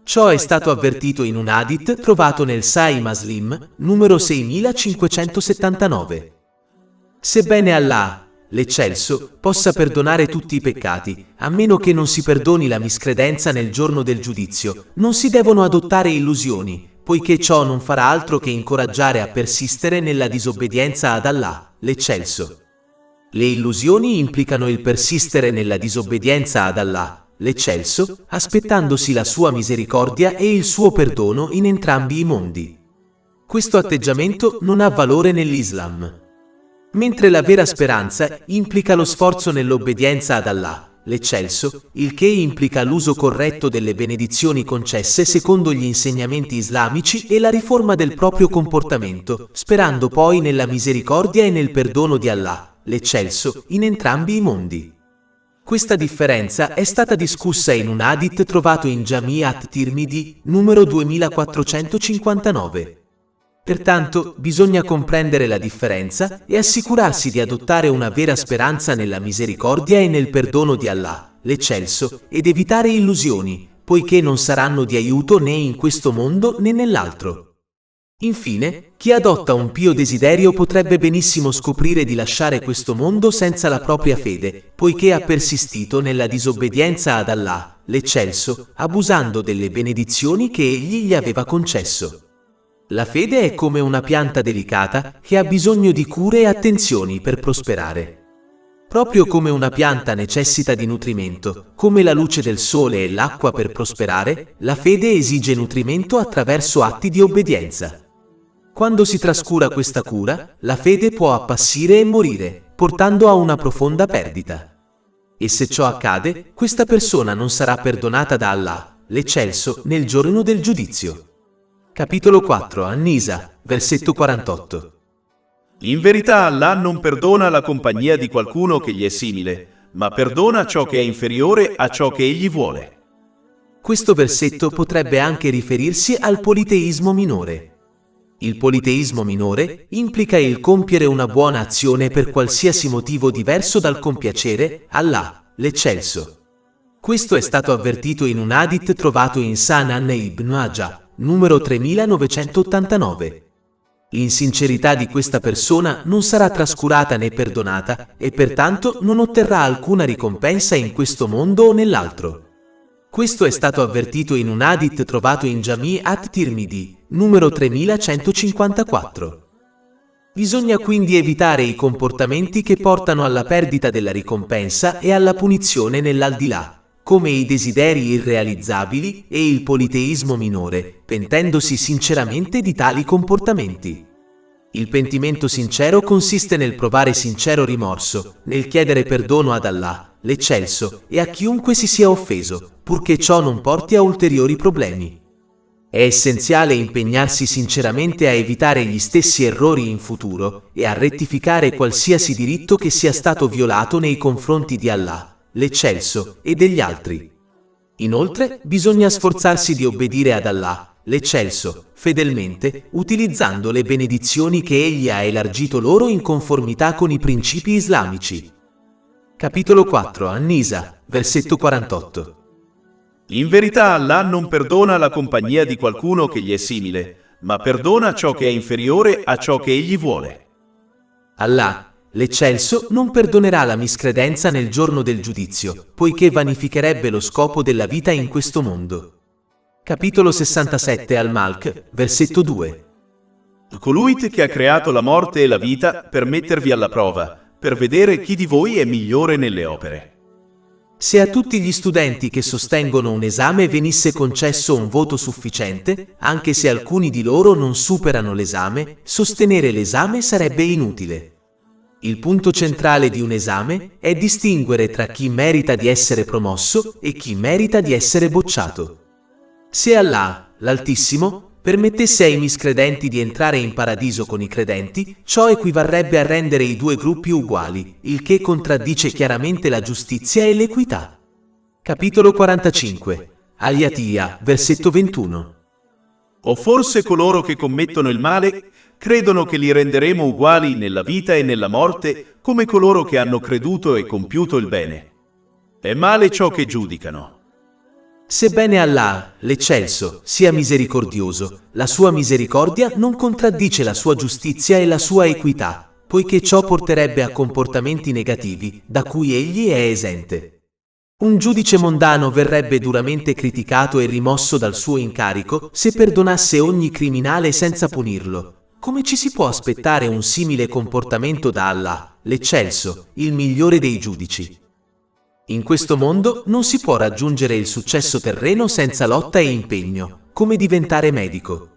Ciò è stato avvertito in un hadith trovato nel Sahih Muslim, numero 6579. Sebbene Allah, l'Eccelso, possa perdonare tutti i peccati, a meno che non si perdoni la miscredenza nel giorno del giudizio, non si devono adottare illusioni, poiché ciò non farà altro che incoraggiare a persistere nella disobbedienza ad Allah, l'Eccelso. Le illusioni implicano il persistere nella disobbedienza ad Allah, l'Eccelso, aspettandosi la sua misericordia e il suo perdono in entrambi i mondi. Questo atteggiamento non ha valore nell'Islam. Mentre la vera speranza implica lo sforzo nell'obbedienza ad Allah, l'eccelso, il che implica l'uso corretto delle benedizioni concesse secondo gli insegnamenti islamici e la riforma del proprio comportamento, sperando poi nella misericordia e nel perdono di Allah, l'eccelso, in entrambi i mondi. Questa differenza è stata discussa in un hadith trovato in Jami' at-Tirmidhi, numero 2459. Pertanto, bisogna comprendere la differenza e assicurarsi di adottare una vera speranza nella misericordia e nel perdono di Allah, l'eccelso, ed evitare illusioni, poiché non saranno di aiuto né in questo mondo né nell'altro. Infine, chi adotta un pio desiderio potrebbe benissimo scoprire di lasciare questo mondo senza la propria fede, poiché ha persistito nella disobbedienza ad Allah, l'eccelso, abusando delle benedizioni che egli gli aveva concesso. La fede è come una pianta delicata che ha bisogno di cure e attenzioni per prosperare. Proprio come una pianta necessita di nutrimento, come la luce del sole e l'acqua per prosperare, la fede esige nutrimento attraverso atti di obbedienza. Quando si trascura questa cura, la fede può appassire e morire, portando a una profonda perdita. E se ciò accade, questa persona non sarà perdonata da Allah, l'eccelso, nel giorno del giudizio. Capitolo 4, An-Nisa, versetto 48. In verità Allah non perdona la compagnia di qualcuno che gli è simile, ma perdona ciò che è inferiore a ciò che egli vuole. Questo versetto potrebbe anche riferirsi al politeismo minore. Il politeismo minore implica il compiere una buona azione per qualsiasi motivo diverso dal compiacere Allah, l'eccelso. Questo è stato avvertito in un hadith trovato in Sunan Ibn Majah, numero 3989. L'insincerità di questa persona non sarà trascurata né perdonata e pertanto non otterrà alcuna ricompensa in questo mondo o nell'altro. Questo è stato avvertito in un hadith trovato in Jami' at-Tirmidhi, numero 3154. Bisogna quindi evitare i comportamenti che portano alla perdita della ricompensa e alla punizione nell'aldilà, come i desideri irrealizzabili e il politeismo minore, pentendosi sinceramente di tali comportamenti. Il pentimento sincero consiste nel provare sincero rimorso, nel chiedere perdono ad Allah, l'eccelso, e a chiunque si sia offeso, purché ciò non porti a ulteriori problemi. È essenziale impegnarsi sinceramente a evitare gli stessi errori in futuro e a rettificare qualsiasi diritto che sia stato violato nei confronti di Allah, l'eccelso, e degli altri. Inoltre, bisogna sforzarsi di obbedire ad Allah, l'eccelso, fedelmente, utilizzando le benedizioni che egli ha elargito loro in conformità con i principi islamici. Capitolo 4, An-Nisa, versetto 48. In verità Allah non perdona la compagnia di qualcuno che gli è simile, ma perdona ciò che è inferiore a ciò che egli vuole. Allah, l'eccelso, non perdonerà la miscredenza nel giorno del giudizio, poiché vanificherebbe lo scopo della vita in questo mondo. Capitolo 67 Al-Malk, versetto 2. Colui che ha creato la morte e la vita per mettervi alla prova, per vedere chi di voi è migliore nelle opere. Se a tutti gli studenti che sostengono un esame venisse concesso un voto sufficiente, anche se alcuni di loro non superano l'esame, sostenere l'esame sarebbe inutile. Il punto centrale di un esame è distinguere tra chi merita di essere promosso e chi merita di essere bocciato. Se Allah, l'Altissimo, permettesse ai miscredenti di entrare in paradiso con i credenti, ciò equivarrebbe a rendere i due gruppi uguali, il che contraddice chiaramente la giustizia e l'equità. Capitolo 45. Al-Yatiyah, versetto 21. O forse coloro che commettono il male credono che li renderemo uguali nella vita e nella morte come coloro che hanno creduto e compiuto il bene. È male ciò che giudicano. Sebbene Allah, l'eccelso, sia misericordioso, la sua misericordia non contraddice la sua giustizia e la sua equità, poiché ciò porterebbe a comportamenti negativi, da cui egli è esente. Un giudice mondano verrebbe duramente criticato e rimosso dal suo incarico se perdonasse ogni criminale senza punirlo. Come ci si può aspettare un simile comportamento da Allah, l'eccelso, il migliore dei giudici? In questo mondo non si può raggiungere il successo terreno senza lotta e impegno, come diventare medico.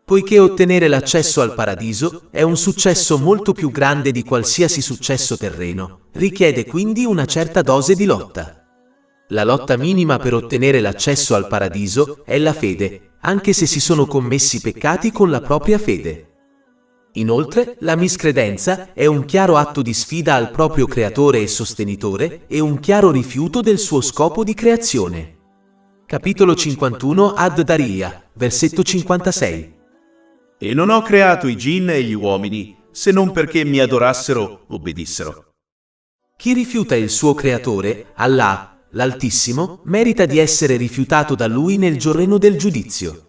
Poiché ottenere l'accesso al paradiso è un successo molto più grande di qualsiasi successo terreno, richiede quindi una certa dose di lotta. La lotta minima per ottenere l'accesso al paradiso è la fede, anche se si sono commessi peccati con la propria fede. Inoltre, la miscredenza è un chiaro atto di sfida al proprio creatore e sostenitore e un chiaro rifiuto del suo scopo di creazione. Capitolo 51 Ad-Dariyah, versetto 56. E non ho creato i djinn e gli uomini, se non perché mi adorassero, obbedissero. Chi rifiuta il suo creatore, Allah, l'Altissimo, merita di essere rifiutato da Lui nel giorno del giudizio.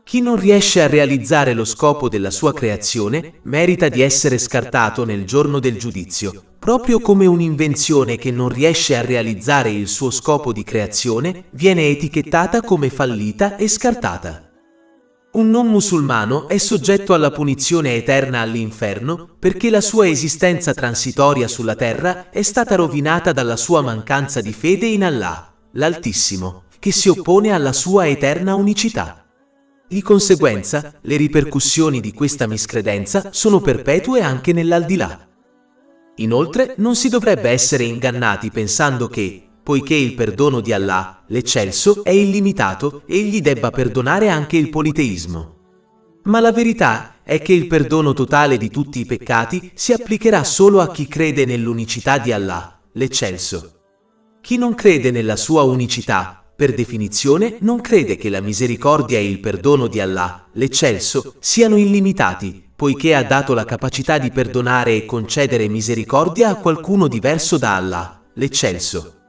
Chi non riesce a realizzare lo scopo della sua creazione, merita di essere scartato nel giorno del giudizio, proprio come un'invenzione che non riesce a realizzare il suo scopo di creazione viene etichettata come fallita e scartata. Un non musulmano è soggetto alla punizione eterna all'inferno perché la sua esistenza transitoria sulla terra è stata rovinata dalla sua mancanza di fede in Allah, l'Altissimo, che si oppone alla sua eterna unicità. Di conseguenza, le ripercussioni di questa miscredenza sono perpetue anche nell'aldilà. Inoltre, non si dovrebbe essere ingannati pensando che, poiché il perdono di Allah, l'Eccelso, è illimitato, egli debba perdonare anche il politeismo. Ma la verità è che il perdono totale di tutti i peccati si applicherà solo a chi crede nell'unicità di Allah, l'Eccelso. Chi non crede nella sua unicità, per definizione, non crede che la misericordia e il perdono di Allah, l'Eccelso, siano illimitati, poiché ha dato la capacità di perdonare e concedere misericordia a qualcuno diverso da Allah, l'Eccelso.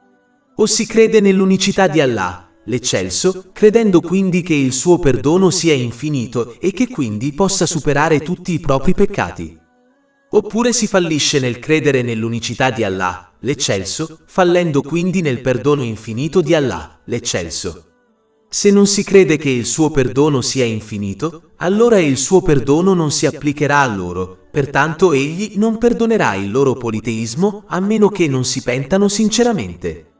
O si crede nell'unicità di Allah, l'Eccelso, credendo quindi che il suo perdono sia infinito e che quindi possa superare tutti i propri peccati. Oppure si fallisce nel credere nell'unicità di Allah, l'Eccelso, fallendo quindi nel perdono infinito di Allah, l'Eccelso. Se non si crede che il suo perdono sia infinito, allora il suo perdono non si applicherà a loro, pertanto egli non perdonerà il loro politeismo a meno che non si pentano sinceramente.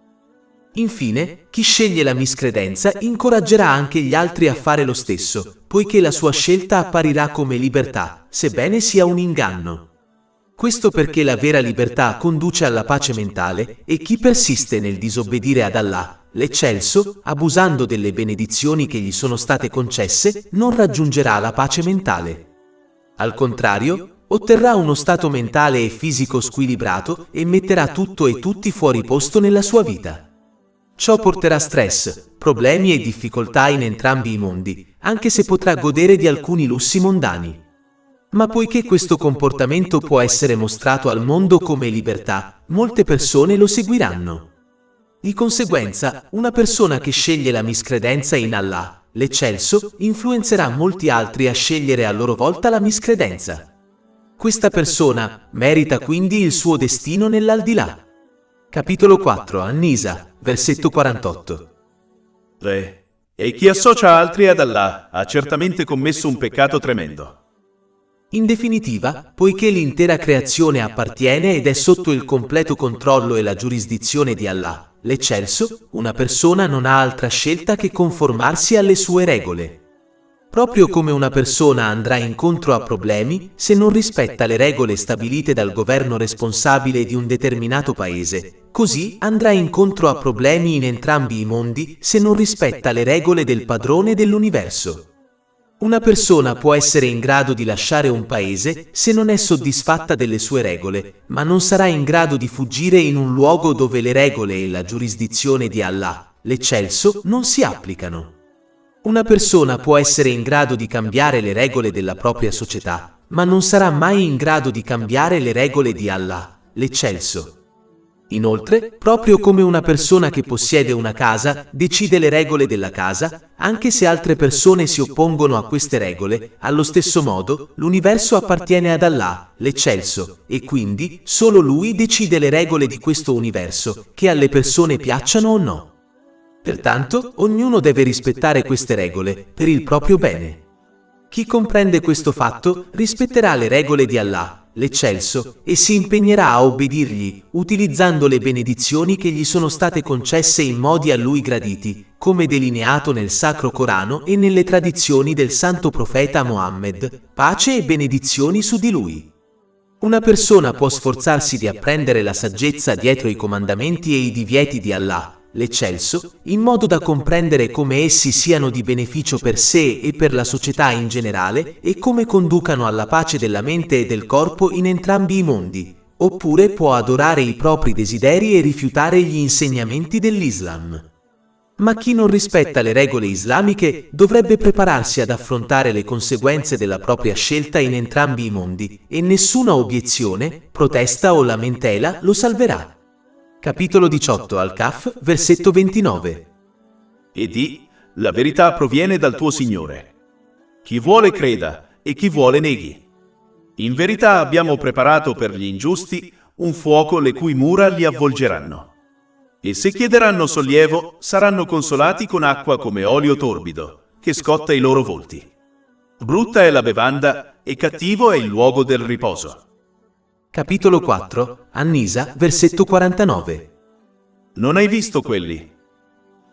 Infine, chi sceglie la miscredenza incoraggerà anche gli altri a fare lo stesso, poiché la sua scelta apparirà come libertà, sebbene sia un inganno. Questo perché la vera libertà conduce alla pace mentale e chi persiste nel disobbedire ad Allah, l'Eccelso, abusando delle benedizioni che gli sono state concesse, non raggiungerà la pace mentale. Al contrario, otterrà uno stato mentale e fisico squilibrato e metterà tutto e tutti fuori posto nella sua vita. Ciò porterà stress, problemi e difficoltà in entrambi i mondi, anche se potrà godere di alcuni lussi mondani. Ma poiché questo comportamento può essere mostrato al mondo come libertà, molte persone lo seguiranno. Di conseguenza, una persona che sceglie la miscredenza in Allah, l'Eccelso, influenzerà molti altri a scegliere a loro volta la miscredenza. Questa persona merita quindi il suo destino nell'aldilà. Capitolo 4 An-Nisa, versetto 48. E chi associa altri ad Allah ha certamente commesso un peccato tremendo. In definitiva, poiché l'intera creazione appartiene ed è sotto il completo controllo e la giurisdizione di Allah, l'Eccelso, una persona non ha altra scelta che conformarsi alle sue regole. Proprio come una persona andrà incontro a problemi se non rispetta le regole stabilite dal governo responsabile di un determinato paese, così andrà incontro a problemi in entrambi i mondi se non rispetta le regole del padrone dell'universo. Una persona può essere in grado di lasciare un paese se non è soddisfatta delle sue regole, ma non sarà in grado di fuggire in un luogo dove le regole e la giurisdizione di Allah, l'Eccelso, non si applicano. Una persona può essere in grado di cambiare le regole della propria società, ma non sarà mai in grado di cambiare le regole di Allah, l'Eccelso. Inoltre, proprio come una persona che possiede una casa decide le regole della casa, anche se altre persone si oppongono a queste regole, allo stesso modo l'universo appartiene ad Allah, l'Eccelso, e quindi solo Lui decide le regole di questo universo, che alle persone piacciono o no. Pertanto, ognuno deve rispettare queste regole per il proprio bene. Chi comprende questo fatto rispetterà le regole di Allah, l'Eccelso, e si impegnerà a obbedirgli, utilizzando le benedizioni che gli sono state concesse in modi a lui graditi, come delineato nel Sacro Corano e nelle tradizioni del Santo Profeta Mohammed, pace e benedizioni su di lui. Una persona può sforzarsi di apprendere la saggezza dietro i comandamenti e i divieti di Allah, l'eccelso, in modo da comprendere come essi siano di beneficio per sé e per la società in generale e come conducano alla pace della mente e del corpo in entrambi i mondi, oppure può adorare i propri desideri e rifiutare gli insegnamenti dell'Islam. Ma chi non rispetta le regole islamiche dovrebbe prepararsi ad affrontare le conseguenze della propria scelta in entrambi i mondi, e nessuna obiezione, protesta o lamentela lo salverà. Capitolo 18 Al-Kahf, versetto 29. E di, la verità proviene dal tuo Signore. Chi vuole creda e chi vuole neghi. In verità abbiamo preparato per gli ingiusti un fuoco le cui mura li avvolgeranno. E se chiederanno sollievo, saranno consolati con acqua come olio torbido, che scotta i loro volti. Brutta è la bevanda e cattivo è il luogo del riposo. Capitolo 4 An-Nisa, versetto 49. Non hai visto quelli?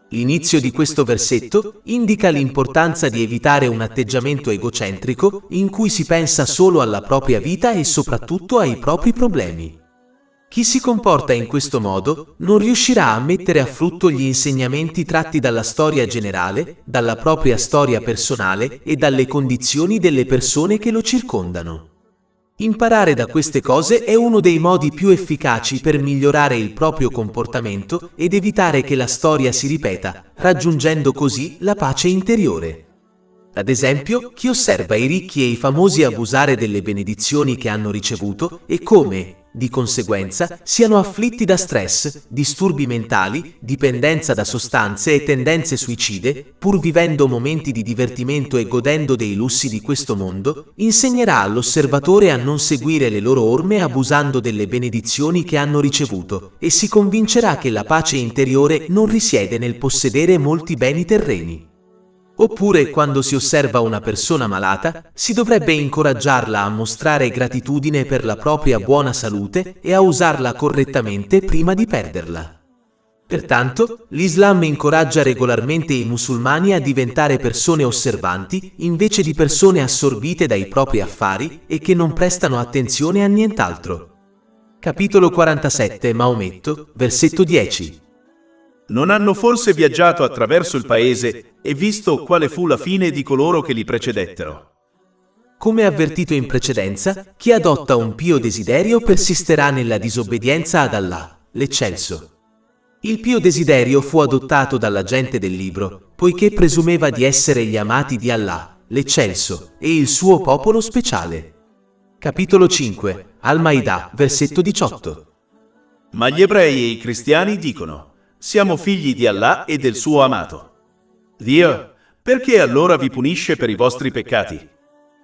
L'inizio di questo versetto indica l'importanza di evitare un atteggiamento egocentrico in cui si pensa solo alla propria vita e soprattutto ai propri problemi. Chi si comporta in questo modo non riuscirà a mettere a frutto gli insegnamenti tratti dalla storia generale, dalla propria storia personale e dalle condizioni delle persone che lo circondano. Imparare da queste cose è uno dei modi più efficaci per migliorare il proprio comportamento ed evitare che la storia si ripeta, raggiungendo così la pace interiore. Ad esempio, chi osserva i ricchi e i famosi abusare delle benedizioni che hanno ricevuto e come, di conseguenza, siano afflitti da stress, disturbi mentali, dipendenza da sostanze e tendenze suicide, pur vivendo momenti di divertimento e godendo dei lussi di questo mondo, insegnerà all'osservatore a non seguire le loro orme abusando delle benedizioni che hanno ricevuto e si convincerà che la pace interiore non risiede nel possedere molti beni terreni. Oppure, quando si osserva una persona malata, si dovrebbe incoraggiarla a mostrare gratitudine per la propria buona salute e a usarla correttamente prima di perderla. Pertanto, l'Islam incoraggia regolarmente i musulmani a diventare persone osservanti invece di persone assorbite dai propri affari e che non prestano attenzione a nient'altro. Capitolo 47 Maometto, versetto 10. Non hanno forse viaggiato attraverso il paese e visto quale fu la fine di coloro che li precedettero? Come avvertito in precedenza, chi adotta un pio desiderio persisterà nella disobbedienza ad Allah, l'eccelso. Il pio desiderio fu adottato dalla gente del libro, poiché presumeva di essere gli amati di Allah, l'eccelso, e il suo popolo speciale. Capitolo 5 Al-Maidah, versetto 18. Ma gli ebrei e i cristiani dicono: siamo figli di Allah e del suo amato. Dio, perché allora vi punisce per i vostri peccati?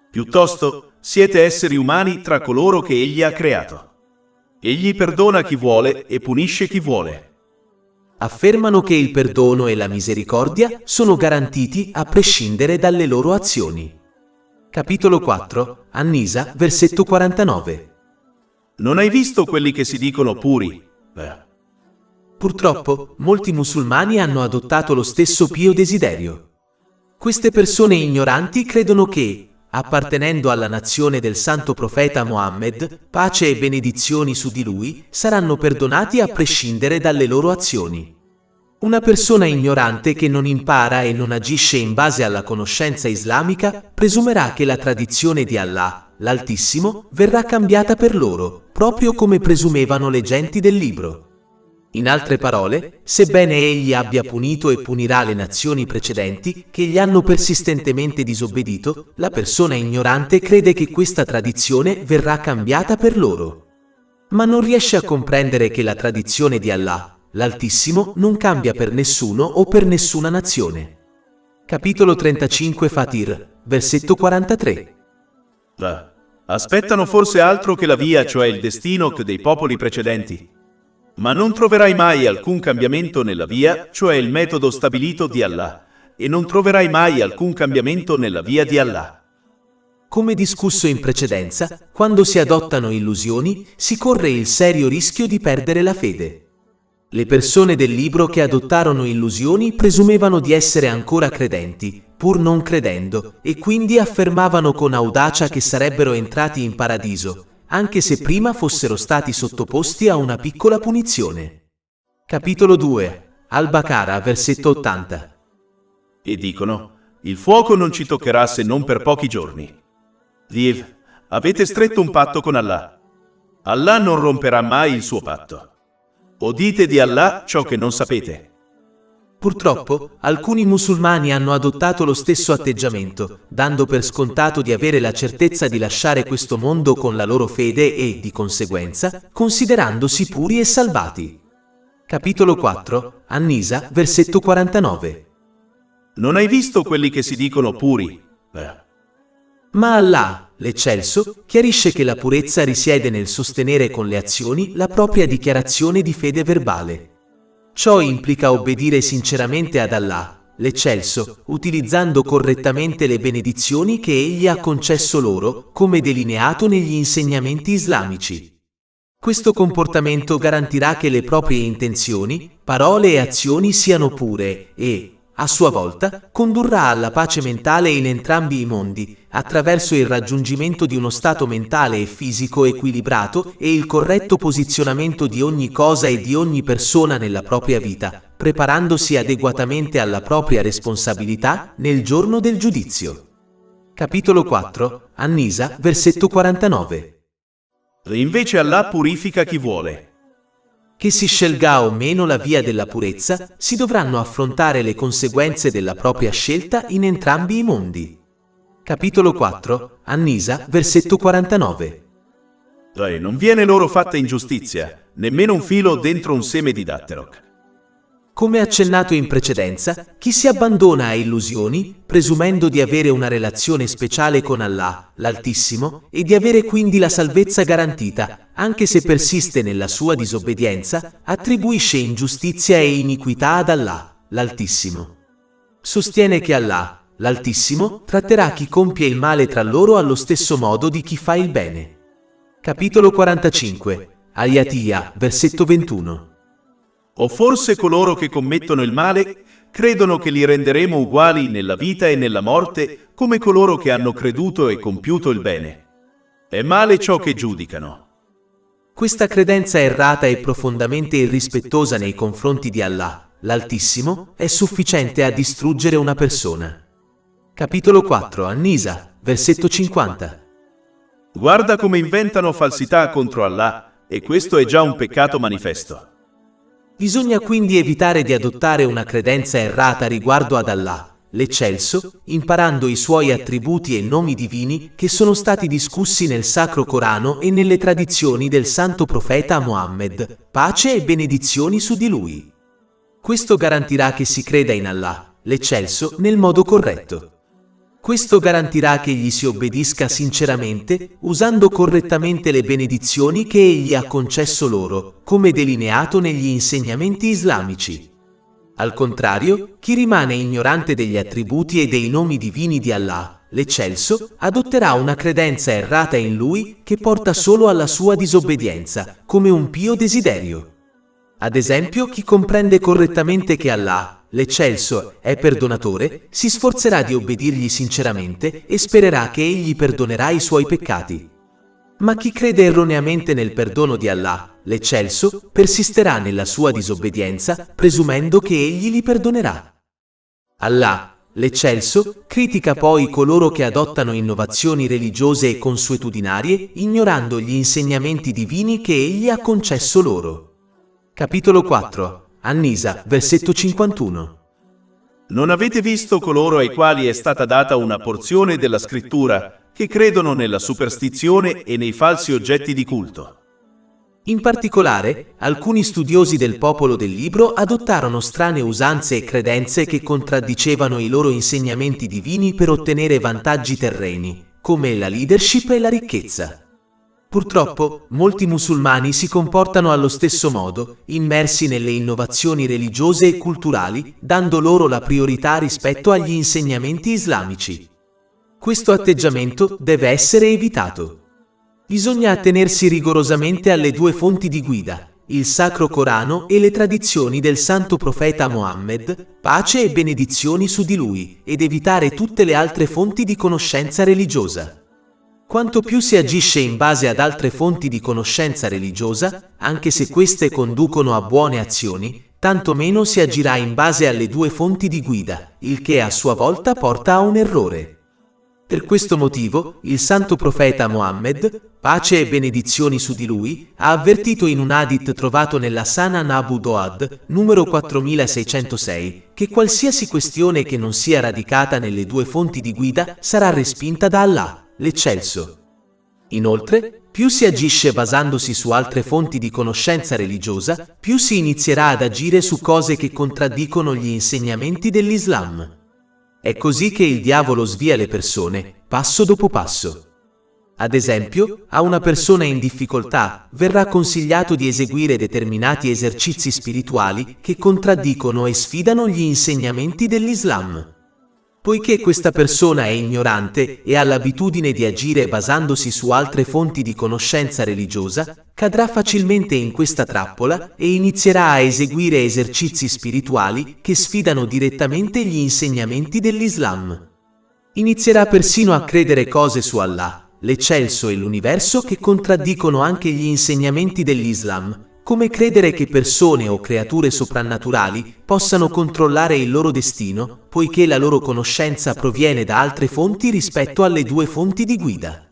Piuttosto, siete esseri umani tra coloro che Egli ha creato. Egli perdona chi vuole e punisce chi vuole. Affermano che il perdono e la misericordia sono garantiti a prescindere dalle loro azioni. Capitolo 4 An-Nisa, versetto 49. Non hai visto quelli che si dicono puri? Purtroppo, molti musulmani hanno adottato lo stesso pio desiderio. Queste persone ignoranti credono che, appartenendo alla nazione del santo profeta Mohammed, pace e benedizioni su di lui, saranno perdonati a prescindere dalle loro azioni. Una persona ignorante che non impara e non agisce in base alla conoscenza islamica presumerà che la tradizione di Allah, l'Altissimo, verrà cambiata per loro, proprio come presumevano le genti del libro. In altre parole, sebbene egli abbia punito e punirà le nazioni precedenti che gli hanno persistentemente disobbedito, la persona ignorante crede che questa tradizione verrà cambiata per loro. Ma non riesce a comprendere che la tradizione di Allah, l'Altissimo, non cambia per nessuno o per nessuna nazione. Capitolo 35 Fatir, versetto 43. Aspettano forse altro che la via, cioè il destino dei popoli precedenti. Ma non troverai mai alcun cambiamento nella via, cioè il metodo stabilito di Allah, e non troverai mai alcun cambiamento nella via di Allah. Come discusso in precedenza, quando si adottano illusioni, si corre il serio rischio di perdere la fede. Le persone del libro che adottarono illusioni presumevano di essere ancora credenti, pur non credendo, e quindi affermavano con audacia che sarebbero entrati in paradiso, anche se prima fossero stati sottoposti a una piccola punizione. Capitolo 2 Al-Baqarah, versetto 80. E dicono: il fuoco non ci toccherà se non per pochi giorni. Avete stretto un patto con Allah. Allah non romperà mai il suo patto. O dite di Allah ciò che non sapete. Purtroppo, alcuni musulmani hanno adottato lo stesso atteggiamento, dando per scontato di avere la certezza di lasciare questo mondo con la loro fede e, di conseguenza, considerandosi puri e salvati. Capitolo 4, An-Nisa, versetto 49. Non hai visto quelli che si dicono puri? Ma Allah, l'Eccelso, chiarisce che la purezza risiede nel sostenere con le azioni la propria dichiarazione di fede verbale. Ciò implica obbedire sinceramente ad Allah, l'Eccelso, utilizzando correttamente le benedizioni che Egli ha concesso loro, come delineato negli insegnamenti islamici. Questo comportamento garantirà che le proprie intenzioni, parole e azioni siano pure e, a sua volta, condurrà alla pace mentale in entrambi i mondi, attraverso il raggiungimento di uno stato mentale e fisico equilibrato e il corretto posizionamento di ogni cosa e di ogni persona nella propria vita, preparandosi adeguatamente alla propria responsabilità nel giorno del giudizio. Capitolo 4, An-Nisa, versetto 49. E invece Allah purifica chi vuole. Che si scelga o meno la via della purezza, si dovranno affrontare le conseguenze della propria scelta in entrambi i mondi. Capitolo 4, An-Nisa, versetto 49. Non viene loro fatta ingiustizia, nemmeno un filo dentro un seme di datterok. Come accennato in precedenza, chi si abbandona a illusioni, presumendo di avere una relazione speciale con Allah, l'Altissimo, e di avere quindi la salvezza garantita, anche se persiste nella sua disobbedienza, attribuisce ingiustizia e iniquità ad Allah, l'Altissimo. Sostiene che Allah, l'Altissimo, tratterà chi compie il male tra loro allo stesso modo di chi fa il bene. Capitolo 45, Ayatiyah, versetto 21. O forse coloro che commettono il male credono che li renderemo uguali nella vita e nella morte come coloro che hanno creduto e compiuto il bene. È male ciò che giudicano. Questa credenza errata e profondamente irrispettosa nei confronti di Allah, l'Altissimo, è sufficiente a distruggere una persona. Capitolo 4, An-Nisa, versetto 50. Guarda come inventano falsità contro Allah, e questo è già un peccato manifesto. Bisogna quindi evitare di adottare una credenza errata riguardo ad Allah, l'Eccelso, imparando i suoi attributi e nomi divini che sono stati discussi nel Sacro Corano e nelle tradizioni del Santo Profeta Muhammad, pace e benedizioni su di lui. Questo garantirà che si creda in Allah, l'Eccelso, nel modo corretto. Questo garantirà che gli si obbedisca sinceramente, usando correttamente le benedizioni che egli ha concesso loro, come delineato negli insegnamenti islamici. Al contrario, chi rimane ignorante degli attributi e dei nomi divini di Allah, l'Eccelso, adotterà una credenza errata in Lui che porta solo alla sua disobbedienza, come un pio desiderio. Ad esempio, chi comprende correttamente che Allah, l'Eccelso, è perdonatore, si sforzerà di obbedirgli sinceramente e spererà che egli perdonerà i suoi peccati. Ma chi crede erroneamente nel perdono di Allah, l'Eccelso, persisterà nella sua disobbedienza, presumendo che egli li perdonerà. Allah, l'Eccelso, critica poi coloro che adottano innovazioni religiose e consuetudinarie, ignorando gli insegnamenti divini che egli ha concesso loro. Capitolo 4, An-Nisa, versetto 51. Non avete visto coloro ai quali è stata data una porzione della scrittura che credono nella superstizione e nei falsi oggetti di culto? In particolare, alcuni studiosi del popolo del libro adottarono strane usanze e credenze che contraddicevano i loro insegnamenti divini per ottenere vantaggi terreni, come la leadership e la ricchezza. Purtroppo, molti musulmani si comportano allo stesso modo, immersi nelle innovazioni religiose e culturali, dando loro la priorità rispetto agli insegnamenti islamici. Questo atteggiamento deve essere evitato. Bisogna attenersi rigorosamente alle due fonti di guida, il Sacro Corano e le tradizioni del Santo Profeta Muhammad, pace e benedizioni su di lui, ed evitare tutte le altre fonti di conoscenza religiosa. Quanto più si agisce in base ad altre fonti di conoscenza religiosa, anche se queste conducono a buone azioni, tanto meno si agirà in base alle due fonti di guida, il che a sua volta porta a un errore. Per questo motivo, il santo profeta Mohammed, pace e benedizioni su di lui, ha avvertito in un hadith trovato nella Sanan Abu Doad, numero 4606, che qualsiasi questione che non sia radicata nelle due fonti di guida sarà respinta da Allah, l'Eccelso. Inoltre, più si agisce basandosi su altre fonti di conoscenza religiosa, più si inizierà ad agire su cose che contraddicono gli insegnamenti dell'Islam. È così che il diavolo svia le persone, passo dopo passo. Ad esempio, a una persona in difficoltà verrà consigliato di eseguire determinati esercizi spirituali che contraddicono e sfidano gli insegnamenti dell'Islam. Poiché questa persona è ignorante e ha l'abitudine di agire basandosi su altre fonti di conoscenza religiosa, cadrà facilmente in questa trappola e inizierà a eseguire esercizi spirituali che sfidano direttamente gli insegnamenti dell'Islam. Inizierà persino a credere cose su Allah, l'Eccelso e l'universo che contraddicono anche gli insegnamenti dell'Islam, come credere che persone o creature soprannaturali possano controllare il loro destino, poiché la loro conoscenza proviene da altre fonti rispetto alle due fonti di guida.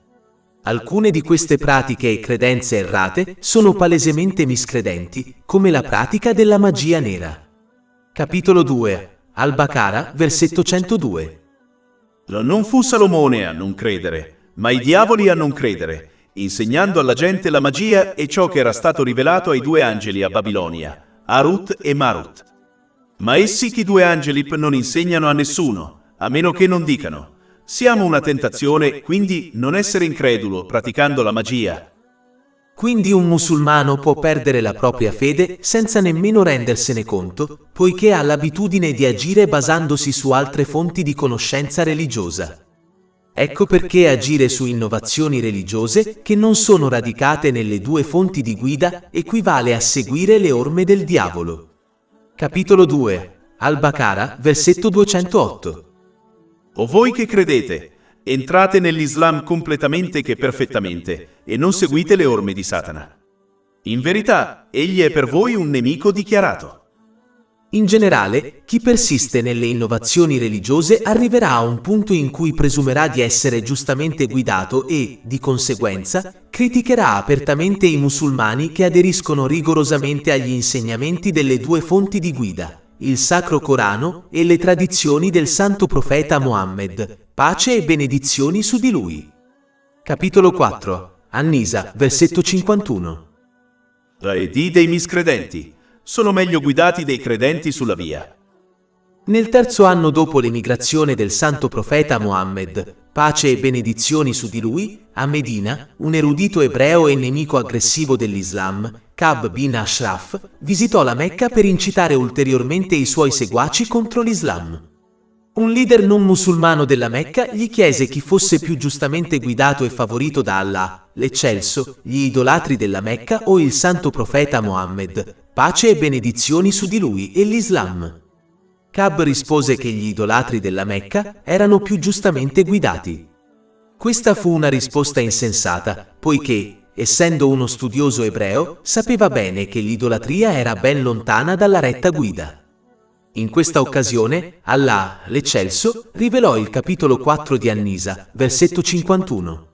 Alcune di queste pratiche e credenze errate sono palesemente miscredenti, come la pratica della magia nera. Capitolo 2. Al-Baqara, versetto 102. Non fu Salomone a non credere, ma i diavoli a non credere, insegnando alla gente la magia e ciò che era stato rivelato ai due angeli a Babilonia, Harut e Marut. Ma essi, i due angeli, non insegnano a nessuno, a meno che non dicano: siamo una tentazione, quindi non essere incredulo praticando la magia. Quindi un musulmano può perdere la propria fede senza nemmeno rendersene conto, poiché ha l'abitudine di agire basandosi su altre fonti di conoscenza religiosa. Ecco perché agire su innovazioni religiose che non sono radicate nelle due fonti di guida equivale a seguire le orme del diavolo. Capitolo 2. Al-Baqara, versetto 208. O voi che credete, entrate nell'Islam completamente che perfettamente, e non seguite le orme di Satana. In verità, egli è per voi un nemico dichiarato. In generale, chi persiste nelle innovazioni religiose arriverà a un punto in cui presumerà di essere giustamente guidato e, di conseguenza, criticherà apertamente i musulmani che aderiscono rigorosamente agli insegnamenti delle due fonti di guida, il Sacro Corano e le tradizioni del santo profeta Mohammed, pace e benedizioni su di lui. Capitolo 4. An-Nisa, versetto 51. E di dei miscredenti. Sono meglio guidati dei credenti sulla via. Nel terzo anno dopo l'emigrazione del santo profeta Mohammed, pace e benedizioni su di lui, a Medina, un erudito ebreo e nemico aggressivo dell'Islam, Ka'b bin Ashraf, visitò la Mecca per incitare ulteriormente i suoi seguaci contro l'Islam. Un leader non musulmano della Mecca gli chiese chi fosse più giustamente guidato e favorito da Allah, l'Eccelso, gli idolatri della Mecca o il santo profeta Mohammed, pace e benedizioni su di lui e l'Islam. Ka'b rispose che gli idolatri della Mecca erano più giustamente guidati. Questa fu una risposta insensata, poiché, essendo uno studioso ebreo, sapeva bene che l'idolatria era ben lontana dalla retta guida. In questa occasione, Allah, l'Eccelso, rivelò il capitolo 4 di An-Nisa, versetto 51.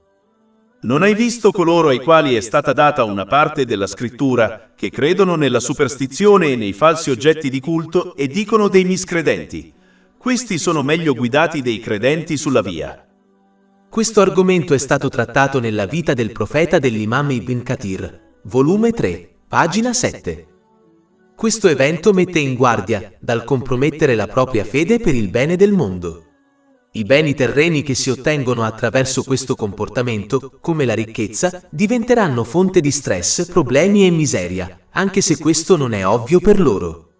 Non hai visto coloro ai quali è stata data una parte della scrittura, che credono nella superstizione e nei falsi oggetti di culto e dicono dei miscredenti. Questi sono meglio guidati dei credenti sulla via. Questo argomento è stato trattato nella vita del profeta dell'Imam Ibn Kathir, volume 3, pagina 7. Questo evento mette in guardia dal compromettere la propria fede per il bene del mondo. I beni terreni che si ottengono attraverso questo comportamento, come la ricchezza, diventeranno fonte di stress, problemi e miseria, anche se questo non è ovvio per loro.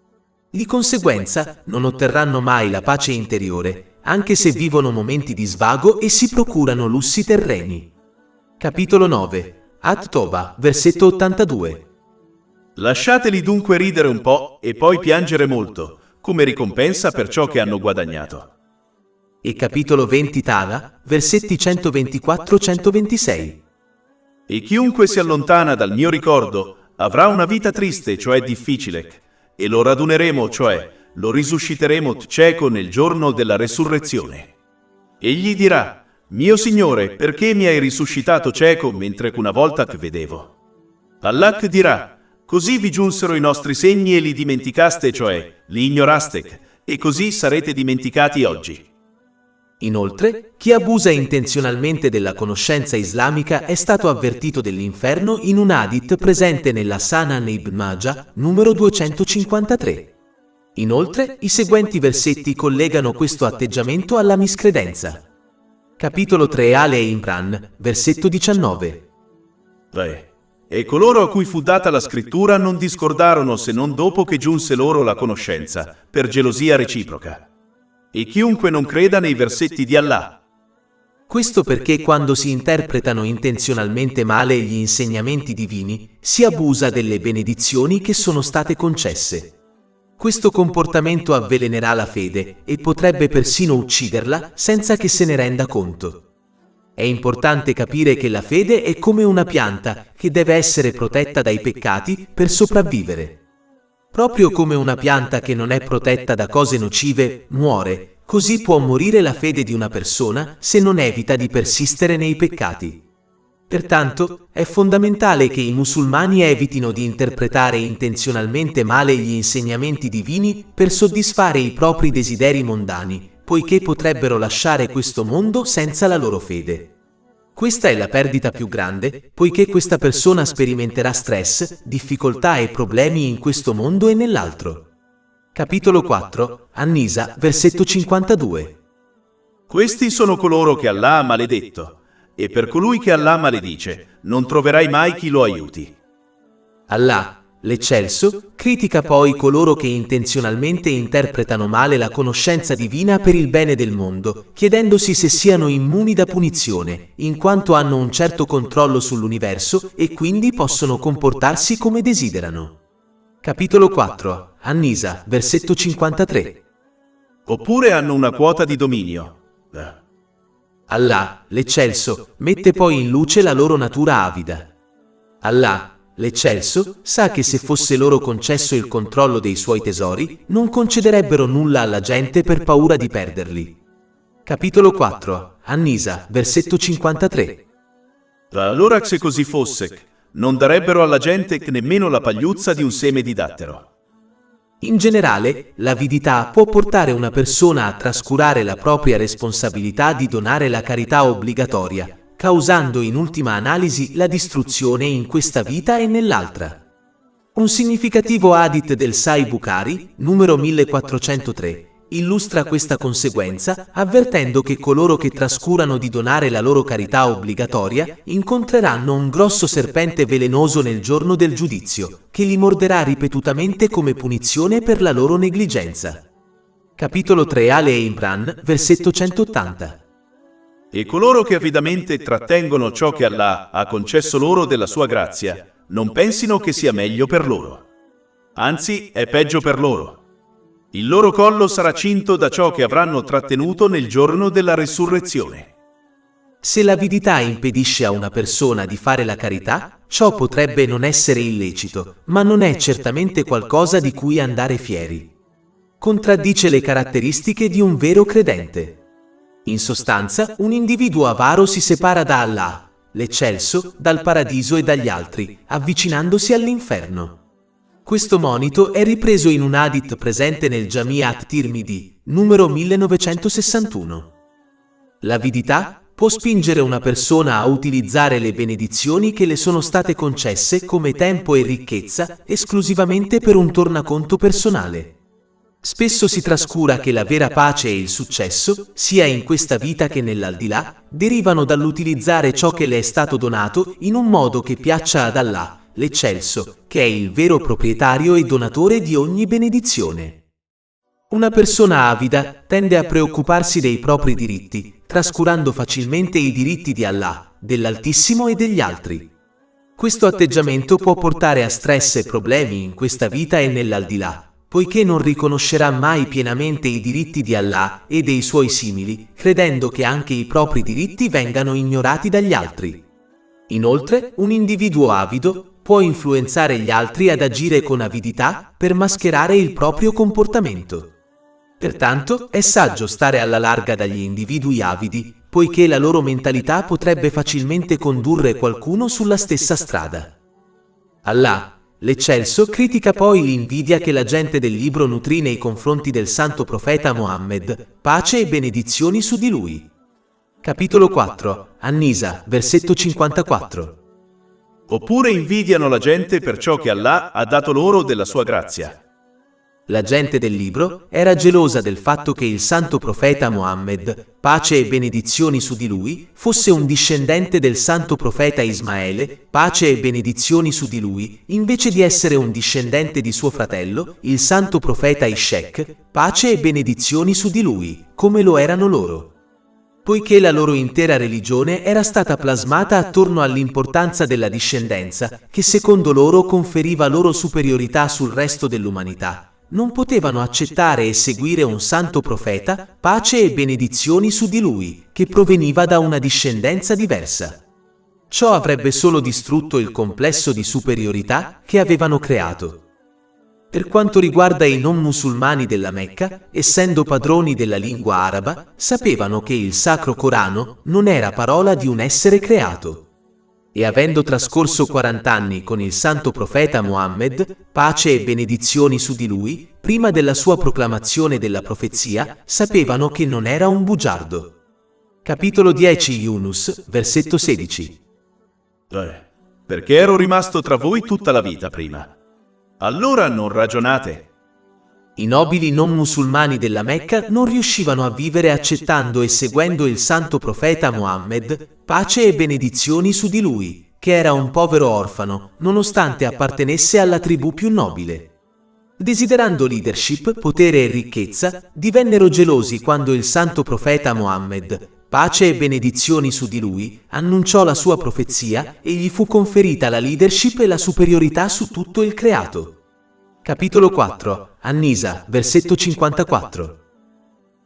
Di conseguenza, non otterranno mai la pace interiore, anche se vivono momenti di svago e si procurano lussi terreni. Capitolo 9. At-Toba, versetto 82. Lasciateli dunque ridere un po' e poi piangere molto, come ricompensa per ciò che hanno guadagnato. E capitolo 20 Tala, versetti 124-126. E chiunque si allontana dal mio ricordo avrà una vita triste, cioè difficile, e lo raduneremo, cioè lo risusciteremo cieco nel giorno della resurrezione. Egli dirà: mio Signore, perché mi hai risuscitato cieco mentre che una volta che vedevo? Allah dirà: così vi giunsero i nostri segni e li dimenticaste, cioè li ignoraste, e così sarete dimenticati oggi. Inoltre, chi abusa intenzionalmente della conoscenza islamica è stato avvertito dell'inferno in un hadith presente nella Sunan Ibn Majah, numero 253. Inoltre, i seguenti versetti collegano questo atteggiamento alla miscredenza. Capitolo 3 Ale Imran, versetto 19. E coloro a cui fu data la scrittura non discordarono se non dopo che giunse loro la conoscenza, per gelosia reciproca. E chiunque non creda nei versetti di Allah. Questo perché quando si interpretano intenzionalmente male gli insegnamenti divini, si abusa delle benedizioni che sono state concesse. Questo comportamento avvelenerà la fede e potrebbe persino ucciderla senza che se ne renda conto. È importante capire che la fede è come una pianta che deve essere protetta dai peccati per sopravvivere. Proprio come una pianta che non è protetta da cose nocive muore, così può morire la fede di una persona se non evita di persistere nei peccati. Pertanto, è fondamentale che i musulmani evitino di interpretare intenzionalmente male gli insegnamenti divini per soddisfare i propri desideri mondani, poiché potrebbero lasciare questo mondo senza la loro fede. Questa è la perdita più grande, poiché questa persona sperimenterà stress, difficoltà e problemi in questo mondo e nell'altro. Capitolo 4, An-Nisa, versetto 52. Questi sono coloro che Allah ha maledetto, e per colui che Allah maledice, non troverai mai chi lo aiuti. Allah, l'Eccelso, critica poi coloro che intenzionalmente interpretano male la conoscenza divina per il bene del mondo, chiedendosi se siano immuni da punizione, in quanto hanno un certo controllo sull'universo e quindi possono comportarsi come desiderano. Capitolo 4, An-Nisa, versetto 53. Oppure hanno una quota di dominio. Allah, l'Eccelso, mette poi in luce la loro natura avida. Allah, l'Eccelso, sa che se fosse loro concesso il controllo dei suoi tesori, non concederebbero nulla alla gente per paura di perderli. Capitolo 4, An-Nisa, versetto 53. Allora se così fosse, non darebbero alla gente nemmeno la pagliuzza di un seme di dattero. In generale, l'avidità può portare una persona a trascurare la propria responsabilità di donare la carità obbligatoria, causando in ultima analisi la distruzione in questa vita e nell'altra. Un significativo hadith del Sahih Bukhari, numero 1403, illustra questa conseguenza avvertendo che coloro che trascurano di donare la loro carità obbligatoria incontreranno un grosso serpente velenoso nel giorno del giudizio, che li morderà ripetutamente come punizione per la loro negligenza. Capitolo 3 Ale Imran, versetto 180. E coloro che avidamente trattengono ciò che Allah ha concesso loro della sua grazia, non pensino che sia meglio per loro. Anzi, è peggio per loro. Il loro collo sarà cinto da ciò che avranno trattenuto nel giorno della resurrezione. Se l'avidità impedisce a una persona di fare la carità, ciò potrebbe non essere illecito, ma non è certamente qualcosa di cui andare fieri. Contraddice le caratteristiche di un vero credente. In sostanza, un individuo avaro si separa da Allah, l'Eccelso, dal paradiso e dagli altri, avvicinandosi all'inferno. Questo monito è ripreso in un hadith presente nel Jami' at-Tirmidhi, numero 1961. L'avidità può spingere una persona a utilizzare le benedizioni che le sono state concesse come tempo e ricchezza esclusivamente per un tornaconto personale. Spesso si trascura che la vera pace e il successo, sia in questa vita che nell'aldilà, derivano dall'utilizzare ciò che le è stato donato in un modo che piaccia ad Allah, l'Eccelso, che è il vero proprietario e donatore di ogni benedizione. Una persona avida tende a preoccuparsi dei propri diritti, trascurando facilmente i diritti di Allah, dell'Altissimo e degli altri. Questo atteggiamento può portare a stress e problemi in questa vita e nell'aldilà, poiché non riconoscerà mai pienamente i diritti di Allah e dei suoi simili, credendo che anche i propri diritti vengano ignorati dagli altri. Inoltre, un individuo avido può influenzare gli altri ad agire con avidità per mascherare il proprio comportamento. Pertanto è saggio stare alla larga dagli individui avidi, poiché la loro mentalità potrebbe facilmente condurre qualcuno sulla stessa strada. Allah, l'Eccelso, critica poi l'invidia che la gente del libro nutrì nei confronti del santo profeta Mohammed, pace e benedizioni su di lui. Capitolo 4, An-Nisa, versetto 54. Oppure invidiano la gente per ciò che Allah ha dato loro della sua grazia. La gente del libro era gelosa del fatto che il santo profeta Mohammed, pace e benedizioni su di lui, fosse un discendente del santo profeta Ismaele, pace e benedizioni su di lui, invece di essere un discendente di suo fratello, il santo profeta Ishaq, pace e benedizioni su di lui, come lo erano loro. Poiché la loro intera religione era stata plasmata attorno all'importanza della discendenza, che secondo loro conferiva loro superiorità sul resto dell'umanità, non potevano accettare e seguire un santo profeta, pace e benedizioni su di lui, che proveniva da una discendenza diversa. Ciò avrebbe solo distrutto il complesso di superiorità che avevano creato. Per quanto riguarda i non musulmani della Mecca, essendo padroni della lingua araba, sapevano che il Sacro Corano non era parola di un essere creato. E avendo trascorso 40 anni con il santo profeta Mohammed, pace e benedizioni su di lui, prima della sua proclamazione della profezia, sapevano che non era un bugiardo. Capitolo 10 Yunus, versetto 16. Perché ero rimasto tra voi tutta la vita prima. Allora non ragionate. I nobili non musulmani della Mecca non riuscivano a vivere accettando e seguendo il santo profeta Mohammed, pace e benedizioni su di lui, che era un povero orfano, nonostante appartenesse alla tribù più nobile. Desiderando leadership, potere e ricchezza, divennero gelosi quando il santo profeta Mohammed, pace e benedizioni su di lui, annunciò la sua profezia e gli fu conferita la leadership e la superiorità su tutto il creato. Capitolo 4, An-Nisa, versetto 54.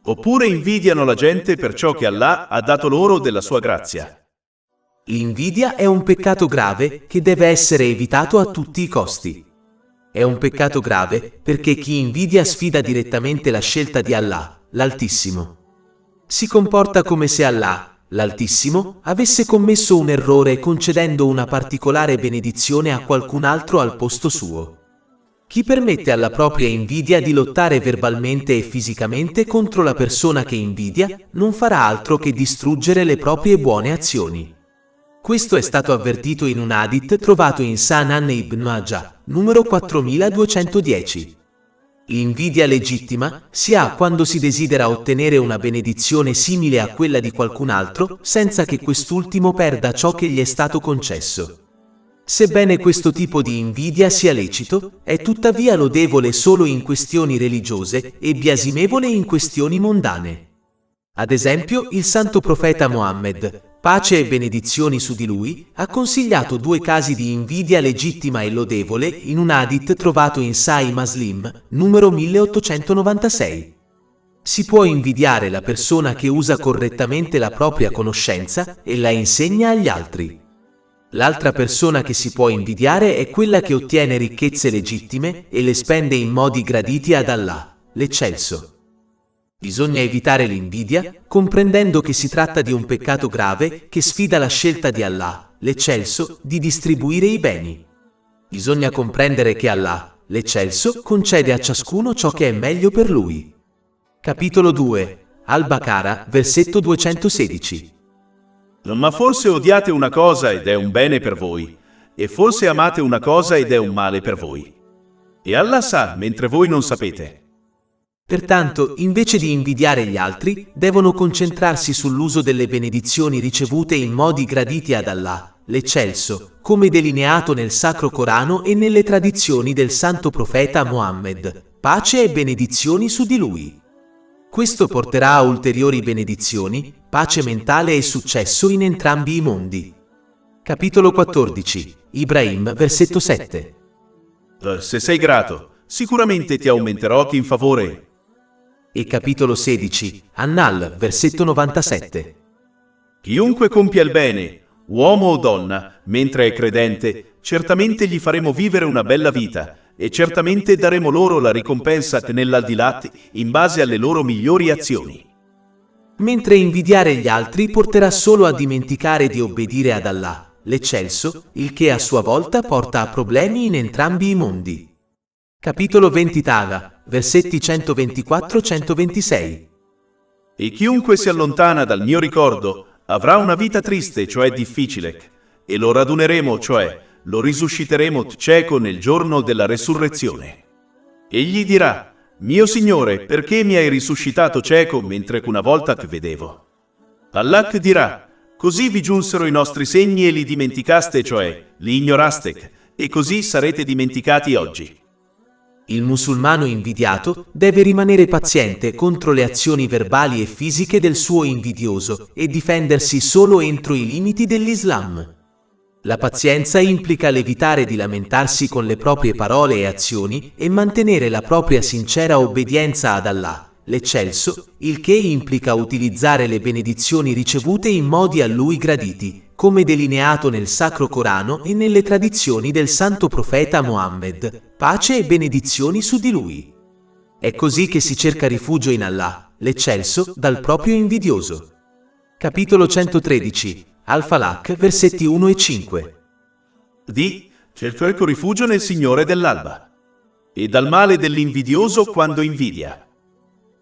Oppure invidiano la gente per ciò che Allah ha dato loro della sua grazia. L'invidia è un peccato grave che deve essere evitato a tutti i costi. È un peccato grave perché chi invidia sfida direttamente la scelta di Allah, l'Altissimo. Si comporta come se Allah, l'Altissimo, avesse commesso un errore concedendo una particolare benedizione a qualcun altro al posto suo. Chi permette alla propria invidia di lottare verbalmente e fisicamente contro la persona che invidia, non farà altro che distruggere le proprie buone azioni. Questo è stato avvertito in un hadith trovato in Sunan Ibn Majah, numero 4210. L'invidia legittima si ha quando si desidera ottenere una benedizione simile a quella di qualcun altro, senza che quest'ultimo perda ciò che gli è stato concesso. Sebbene questo tipo di invidia sia lecito, è tuttavia lodevole solo in questioni religiose e biasimevole in questioni mondane. Ad esempio, il santo profeta Mohammed, pace e benedizioni su di lui, ha consigliato 2 casi di invidia legittima e lodevole in un hadith trovato in Sahih Muslim, numero 1896. Si può invidiare la persona che usa correttamente la propria conoscenza e la insegna agli altri. L'altra persona che si può invidiare è quella che ottiene ricchezze legittime e le spende in modi graditi ad Allah, l'Eccelso. Bisogna evitare l'invidia, comprendendo che si tratta di un peccato grave che sfida la scelta di Allah, l'Eccelso, di distribuire i beni. Bisogna comprendere che Allah, l'Eccelso, concede a ciascuno ciò che è meglio per lui. Capitolo 2, Al-Baqara, versetto 216. Ma forse odiate una cosa ed è un bene per voi, e forse amate una cosa ed è un male per voi. E Allah sa, mentre voi non sapete. Pertanto, invece di invidiare gli altri, devono concentrarsi sull'uso delle benedizioni ricevute in modi graditi ad Allah, l'Eccelso, come delineato nel Sacro Corano e nelle tradizioni del santo profeta Mohammed, pace e benedizioni su di lui. Questo porterà a ulteriori benedizioni, pace mentale e successo in entrambi i mondi. Capitolo 14, Ibrahim, versetto 7. Se sei grato, sicuramente ti aumenterò in favore. E capitolo 16, An-Nahl, versetto 97. Chiunque compia il bene, uomo o donna, mentre è credente, certamente gli faremo vivere una bella vita e certamente daremo loro la ricompensa nell'aldilà in base alle loro migliori azioni. Mentre invidiare gli altri porterà solo a dimenticare di obbedire ad Allah, l'Eccelso, il che a sua volta porta a problemi in entrambi i mondi. Capitolo 20 Taga, versetti 124-126. E chiunque si allontana dal mio ricordo avrà una vita triste, cioè difficile, e lo raduneremo, cioè lo risusciteremo cieco nel giorno della resurrezione. Egli dirà: mio Signore, perché mi hai risuscitato cieco mentre che una volta che vedevo? Allah dirà: così vi giunsero i nostri segni e li dimenticaste, cioè li ignoraste, e così sarete dimenticati oggi. Il musulmano invidiato deve rimanere paziente contro le azioni verbali e fisiche del suo invidioso e difendersi solo entro i limiti dell'Islam. La pazienza implica l'evitare di lamentarsi con le proprie parole e azioni e mantenere la propria sincera obbedienza ad Allah, l'Eccelso, il che implica utilizzare le benedizioni ricevute in modi a Lui graditi, come delineato nel Sacro Corano e nelle tradizioni del Santo Profeta Mohammed, pace e benedizioni su di lui. È così che si cerca rifugio in Allah, l'Eccelso, dal proprio invidioso. Capitolo 113, Al-Falaq, versetti 1 e 5. Cerco rifugio nel Signore dell'alba e dal male dell'invidioso quando invidia.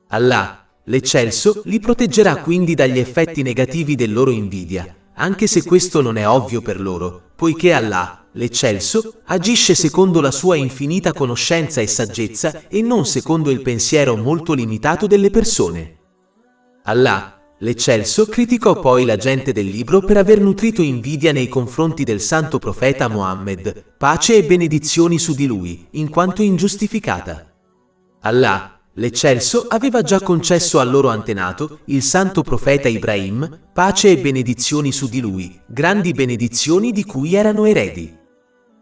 Allah, l'Eccelso, li proteggerà quindi dagli effetti negativi del loro invidia, anche se questo non è ovvio per loro, poiché Allah, l'Eccelso, agisce secondo la sua infinita conoscenza e saggezza e non secondo il pensiero molto limitato delle persone. Allah, l'Eccelso, criticò poi la gente del libro per aver nutrito invidia nei confronti del santo profeta Mohammed, pace e benedizioni su di lui, in quanto ingiustificata. Allah, l'Eccelso, aveva già concesso al loro antenato, il santo profeta Ibrahim, pace e benedizioni su di lui, grandi benedizioni di cui erano eredi.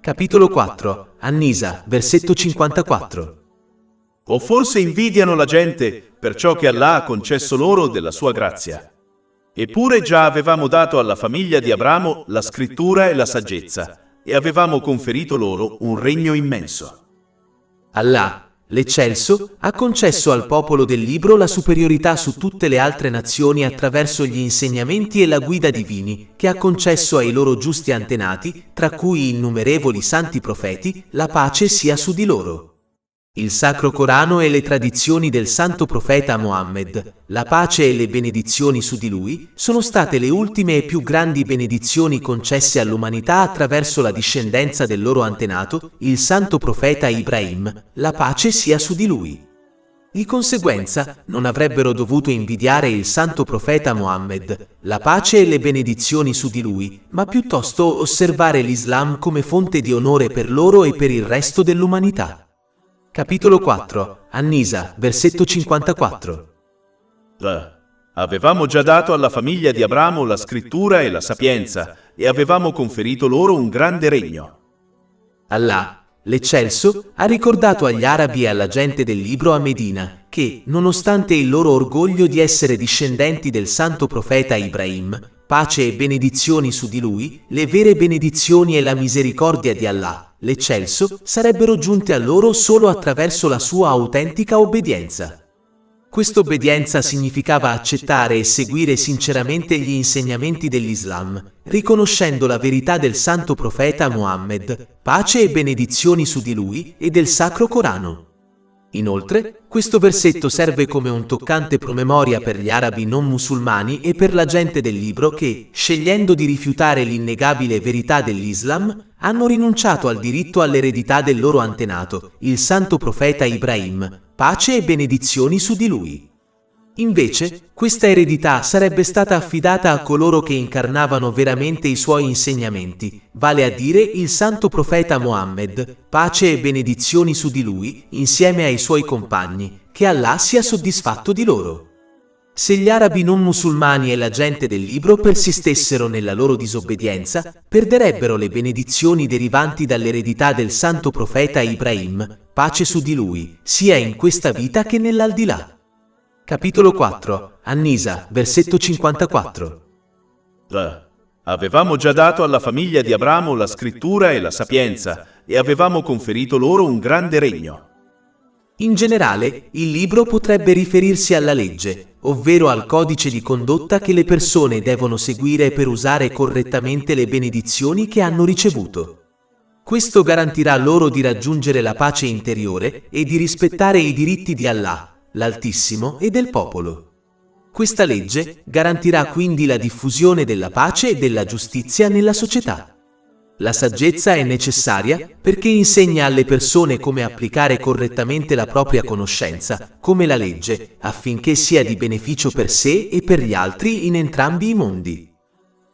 Capitolo 4, An-Nisa, versetto 54. O forse invidiano la gente per ciò che Allah ha concesso loro della sua grazia. Eppure già avevamo dato alla famiglia di Abramo la scrittura e la saggezza, e avevamo conferito loro un regno immenso. Allah, l'Eccelso, ha concesso al popolo del libro la superiorità su tutte le altre nazioni attraverso gli insegnamenti e la guida divini, che ha concesso ai loro giusti antenati, tra cui innumerevoli santi profeti, la pace sia su di loro. Il Sacro Corano e le tradizioni del santo profeta Mohammed, la pace e le benedizioni su di lui, sono state le ultime e più grandi benedizioni concesse all'umanità attraverso la discendenza del loro antenato, il santo profeta Ibrahim, la pace sia su di lui. Di conseguenza, non avrebbero dovuto invidiare il santo profeta Mohammed, la pace e le benedizioni su di lui, ma piuttosto osservare l'Islam come fonte di onore per loro e per il resto dell'umanità. Capitolo 4, An-Nisa, versetto 54. Avevamo già dato alla famiglia di Abramo la scrittura e la sapienza, e avevamo conferito loro un grande regno. Allah, l'Eccelso, ha ricordato agli arabi e alla gente del libro a Medina che, nonostante il loro orgoglio di essere discendenti del santo profeta Ibrahim, pace e benedizioni su di lui, le vere benedizioni e la misericordia di Allah, l'Eccelso, sarebbero giunte a loro solo attraverso la sua autentica obbedienza. Questa obbedienza significava accettare e seguire sinceramente gli insegnamenti dell'Islam, riconoscendo la verità del santo profeta Mohammed, pace e benedizioni su di lui, e del Sacro Corano. Inoltre, questo versetto serve come un toccante promemoria per gli arabi non musulmani e per la gente del libro che, scegliendo di rifiutare l'innegabile verità dell'Islam, hanno rinunciato al diritto all'eredità del loro antenato, il santo profeta Ibrahim, pace e benedizioni su di lui. Invece, questa eredità sarebbe stata affidata a coloro che incarnavano veramente i suoi insegnamenti, vale a dire il santo profeta Mohammed, pace e benedizioni su di lui, insieme ai suoi compagni, che Allah sia soddisfatto di loro. Se gli arabi non musulmani e la gente del libro persistessero nella loro disobbedienza, perderebbero le benedizioni derivanti dall'eredità del santo profeta Ibrahim, pace su di lui, sia in questa vita che nell'aldilà. Capitolo 4, An-Nisa, versetto 54. Avevamo già dato alla famiglia di Abramo la scrittura e la sapienza, e avevamo conferito loro un grande regno. In generale, il libro potrebbe riferirsi alla legge, ovvero al codice di condotta che le persone devono seguire per usare correttamente le benedizioni che hanno ricevuto. Questo garantirà loro di raggiungere la pace interiore e di rispettare i diritti di Allah, l'Altissimo, e del popolo. Questa legge garantirà quindi la diffusione della pace e della giustizia nella società. La saggezza è necessaria perché insegna alle persone come applicare correttamente la propria conoscenza, come la legge, affinché sia di beneficio per sé e per gli altri in entrambi i mondi.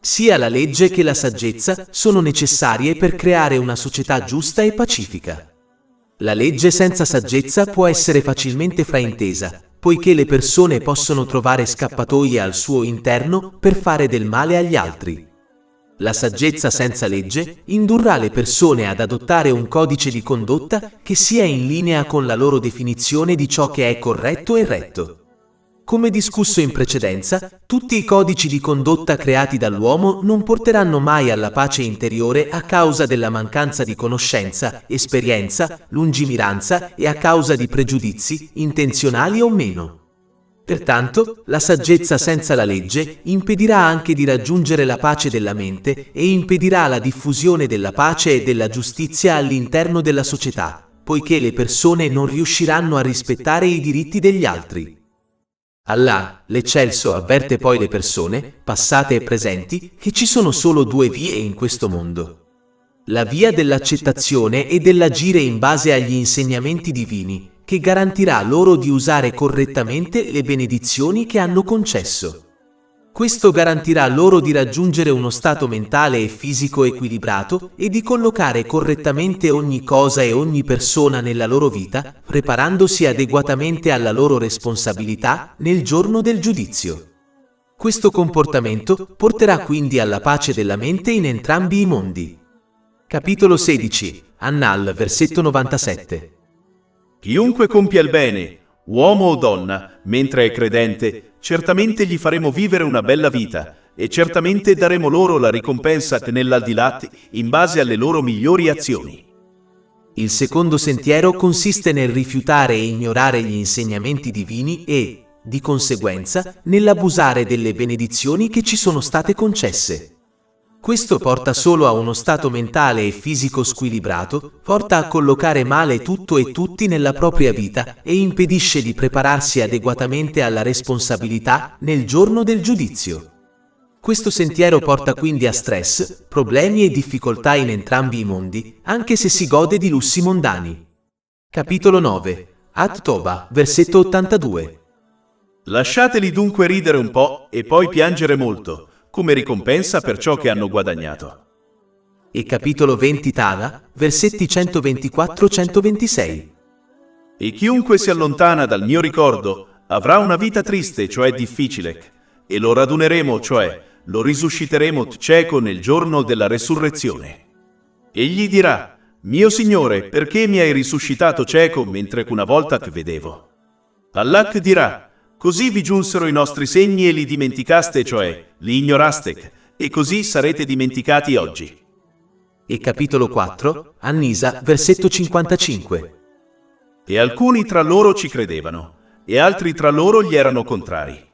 Sia la legge che la saggezza sono necessarie per creare una società giusta e pacifica. La legge senza saggezza può essere facilmente fraintesa, poiché le persone possono trovare scappatoie al suo interno per fare del male agli altri. La saggezza senza legge indurrà le persone ad adottare un codice di condotta che sia in linea con la loro definizione di ciò che è corretto e retto. Come discusso in precedenza, tutti i codici di condotta creati dall'uomo non porteranno mai alla pace interiore a causa della mancanza di conoscenza, esperienza, lungimiranza e a causa di pregiudizi, intenzionali o meno. Pertanto, la saggezza senza la legge impedirà anche di raggiungere la pace della mente e impedirà la diffusione della pace e della giustizia all'interno della società, poiché le persone non riusciranno a rispettare i diritti degli altri. Allah, l'Eccelso, avverte poi le persone, passate e presenti, che ci sono solo due vie in questo mondo. La via dell'accettazione e dell'agire in base agli insegnamenti divini, che garantirà loro di usare correttamente le benedizioni che hanno concesso. Questo garantirà loro di raggiungere uno stato mentale e fisico equilibrato e di collocare correttamente ogni cosa e ogni persona nella loro vita, preparandosi adeguatamente alla loro responsabilità nel giorno del giudizio. Questo comportamento porterà quindi alla pace della mente in entrambi i mondi. Capitolo 16, An-Nahl, versetto 97. Chiunque compia il bene, uomo o donna, mentre è credente, certamente gli faremo vivere una bella vita e certamente daremo loro la ricompensa nell'aldilà in base alle loro migliori azioni. Il secondo sentiero consiste nel rifiutare e ignorare gli insegnamenti divini e, di conseguenza, nell'abusare delle benedizioni che ci sono state concesse. Questo porta solo a uno stato mentale e fisico squilibrato, porta a collocare male tutto e tutti nella propria vita e impedisce di prepararsi adeguatamente alla responsabilità nel giorno del giudizio. Questo sentiero porta quindi a stress, problemi e difficoltà in entrambi i mondi, anche se si gode di lussi mondani. Capitolo 9, At-Toba, versetto 82. Lasciateli dunque ridere un po' e poi piangere molto, come ricompensa per ciò che hanno guadagnato. E capitolo 20 Tala, versetti 124-126. E chiunque si allontana dal mio ricordo avrà una vita triste, cioè difficile, e lo raduneremo, cioè lo risusciteremo cieco nel giorno della resurrezione. Egli dirà: mio Signore, perché mi hai risuscitato cieco mentre una volta che vedevo? Allah dirà: così vi giunsero i nostri segni e li dimenticaste, cioè li ignoraste, e così sarete dimenticati oggi. E capitolo 4, An-Nisa, versetto 55. E alcuni tra loro ci credevano, e altri tra loro gli erano contrari.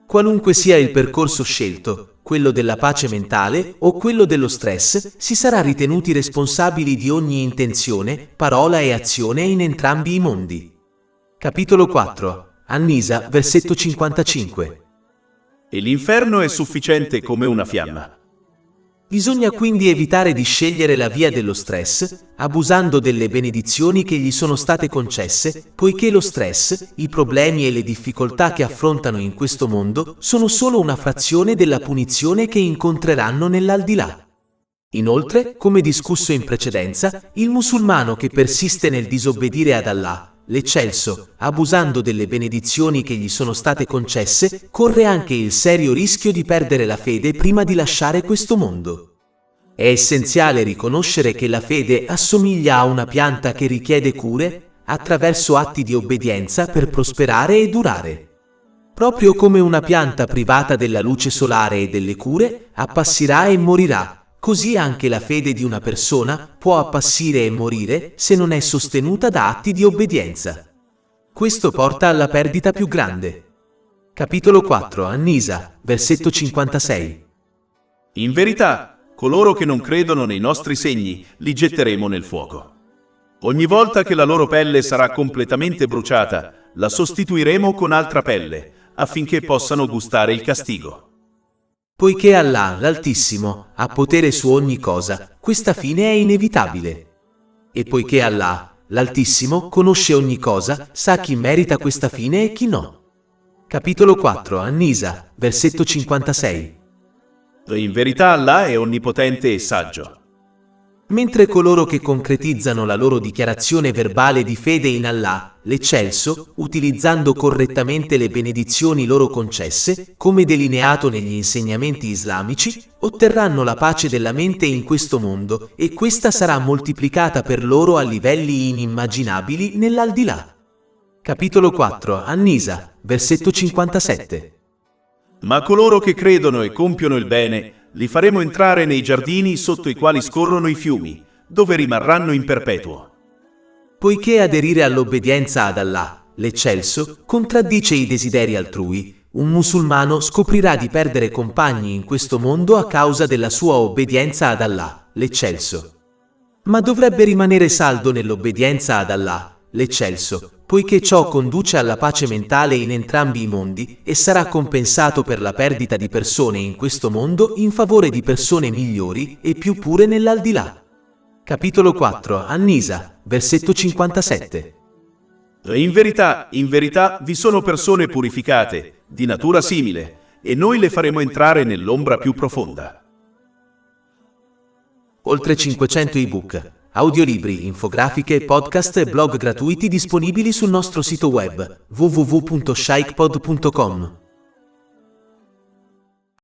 Qualunque sia il percorso scelto, quello della pace mentale o quello dello stress, si sarà ritenuti responsabili di ogni intenzione, parola e azione in entrambi i mondi. Capitolo 4, An-Nisa, versetto 55. E l'inferno è sufficiente come una fiamma. Bisogna quindi evitare di scegliere la via dello stress, abusando delle benedizioni che gli sono state concesse, poiché lo stress, i problemi e le difficoltà che affrontano in questo mondo sono solo una frazione della punizione che incontreranno nell'aldilà. Inoltre, come discusso in precedenza, il musulmano che persiste nel disobbedire ad Allah, l'Eccelso, abusando delle benedizioni che gli sono state concesse, corre anche il serio rischio di perdere la fede prima di lasciare questo mondo. È essenziale riconoscere che la fede assomiglia a una pianta che richiede cure attraverso atti di obbedienza per prosperare e durare. Proprio come una pianta privata della luce solare e delle cure, appassirà e morirà, così anche la fede di una persona può appassire e morire se non è sostenuta da atti di obbedienza. Questo porta alla perdita più grande. Capitolo 4, Annisa, versetto 56. In verità, coloro che non credono nei nostri segni li getteremo nel fuoco. Ogni volta che la loro pelle sarà completamente bruciata, la sostituiremo con altra pelle, affinché possano gustare il castigo. Poiché Allah, l'Altissimo, ha potere su ogni cosa, questa fine è inevitabile. E poiché Allah, l'Altissimo, conosce ogni cosa, sa chi merita questa fine e chi no. Capitolo 4, An-Nisa, versetto 56. In verità Allah è onnipotente e saggio. Mentre coloro che concretizzano la loro dichiarazione verbale di fede in Allah, l'Eccelso, utilizzando correttamente le benedizioni loro concesse, come delineato negli insegnamenti islamici, otterranno la pace della mente in questo mondo e questa sarà moltiplicata per loro a livelli inimmaginabili nell'aldilà. Capitolo 4, An-Nisa, versetto 57. Ma coloro che credono e compiono il bene, li faremo entrare nei giardini sotto i quali scorrono i fiumi, dove rimarranno in perpetuo. Poiché aderire all'obbedienza ad Allah, l'Eccelso, contraddice i desideri altrui, un musulmano scoprirà di perdere compagni in questo mondo a causa della sua obbedienza ad Allah, l'Eccelso. Ma dovrebbe rimanere saldo nell'obbedienza ad Allah, l'Eccelso, poiché ciò conduce alla pace mentale in entrambi i mondi e sarà compensato per la perdita di persone in questo mondo in favore di persone migliori e più pure nell'aldilà. Capitolo 4, An-Nisa, versetto 57. In verità, vi sono persone purificate, di natura simile, e noi le faremo entrare nell'ombra più profonda. Oltre 500 ebook, audiolibri, infografiche, podcast e blog gratuiti disponibili sul nostro sito web www.shaykhpod.com.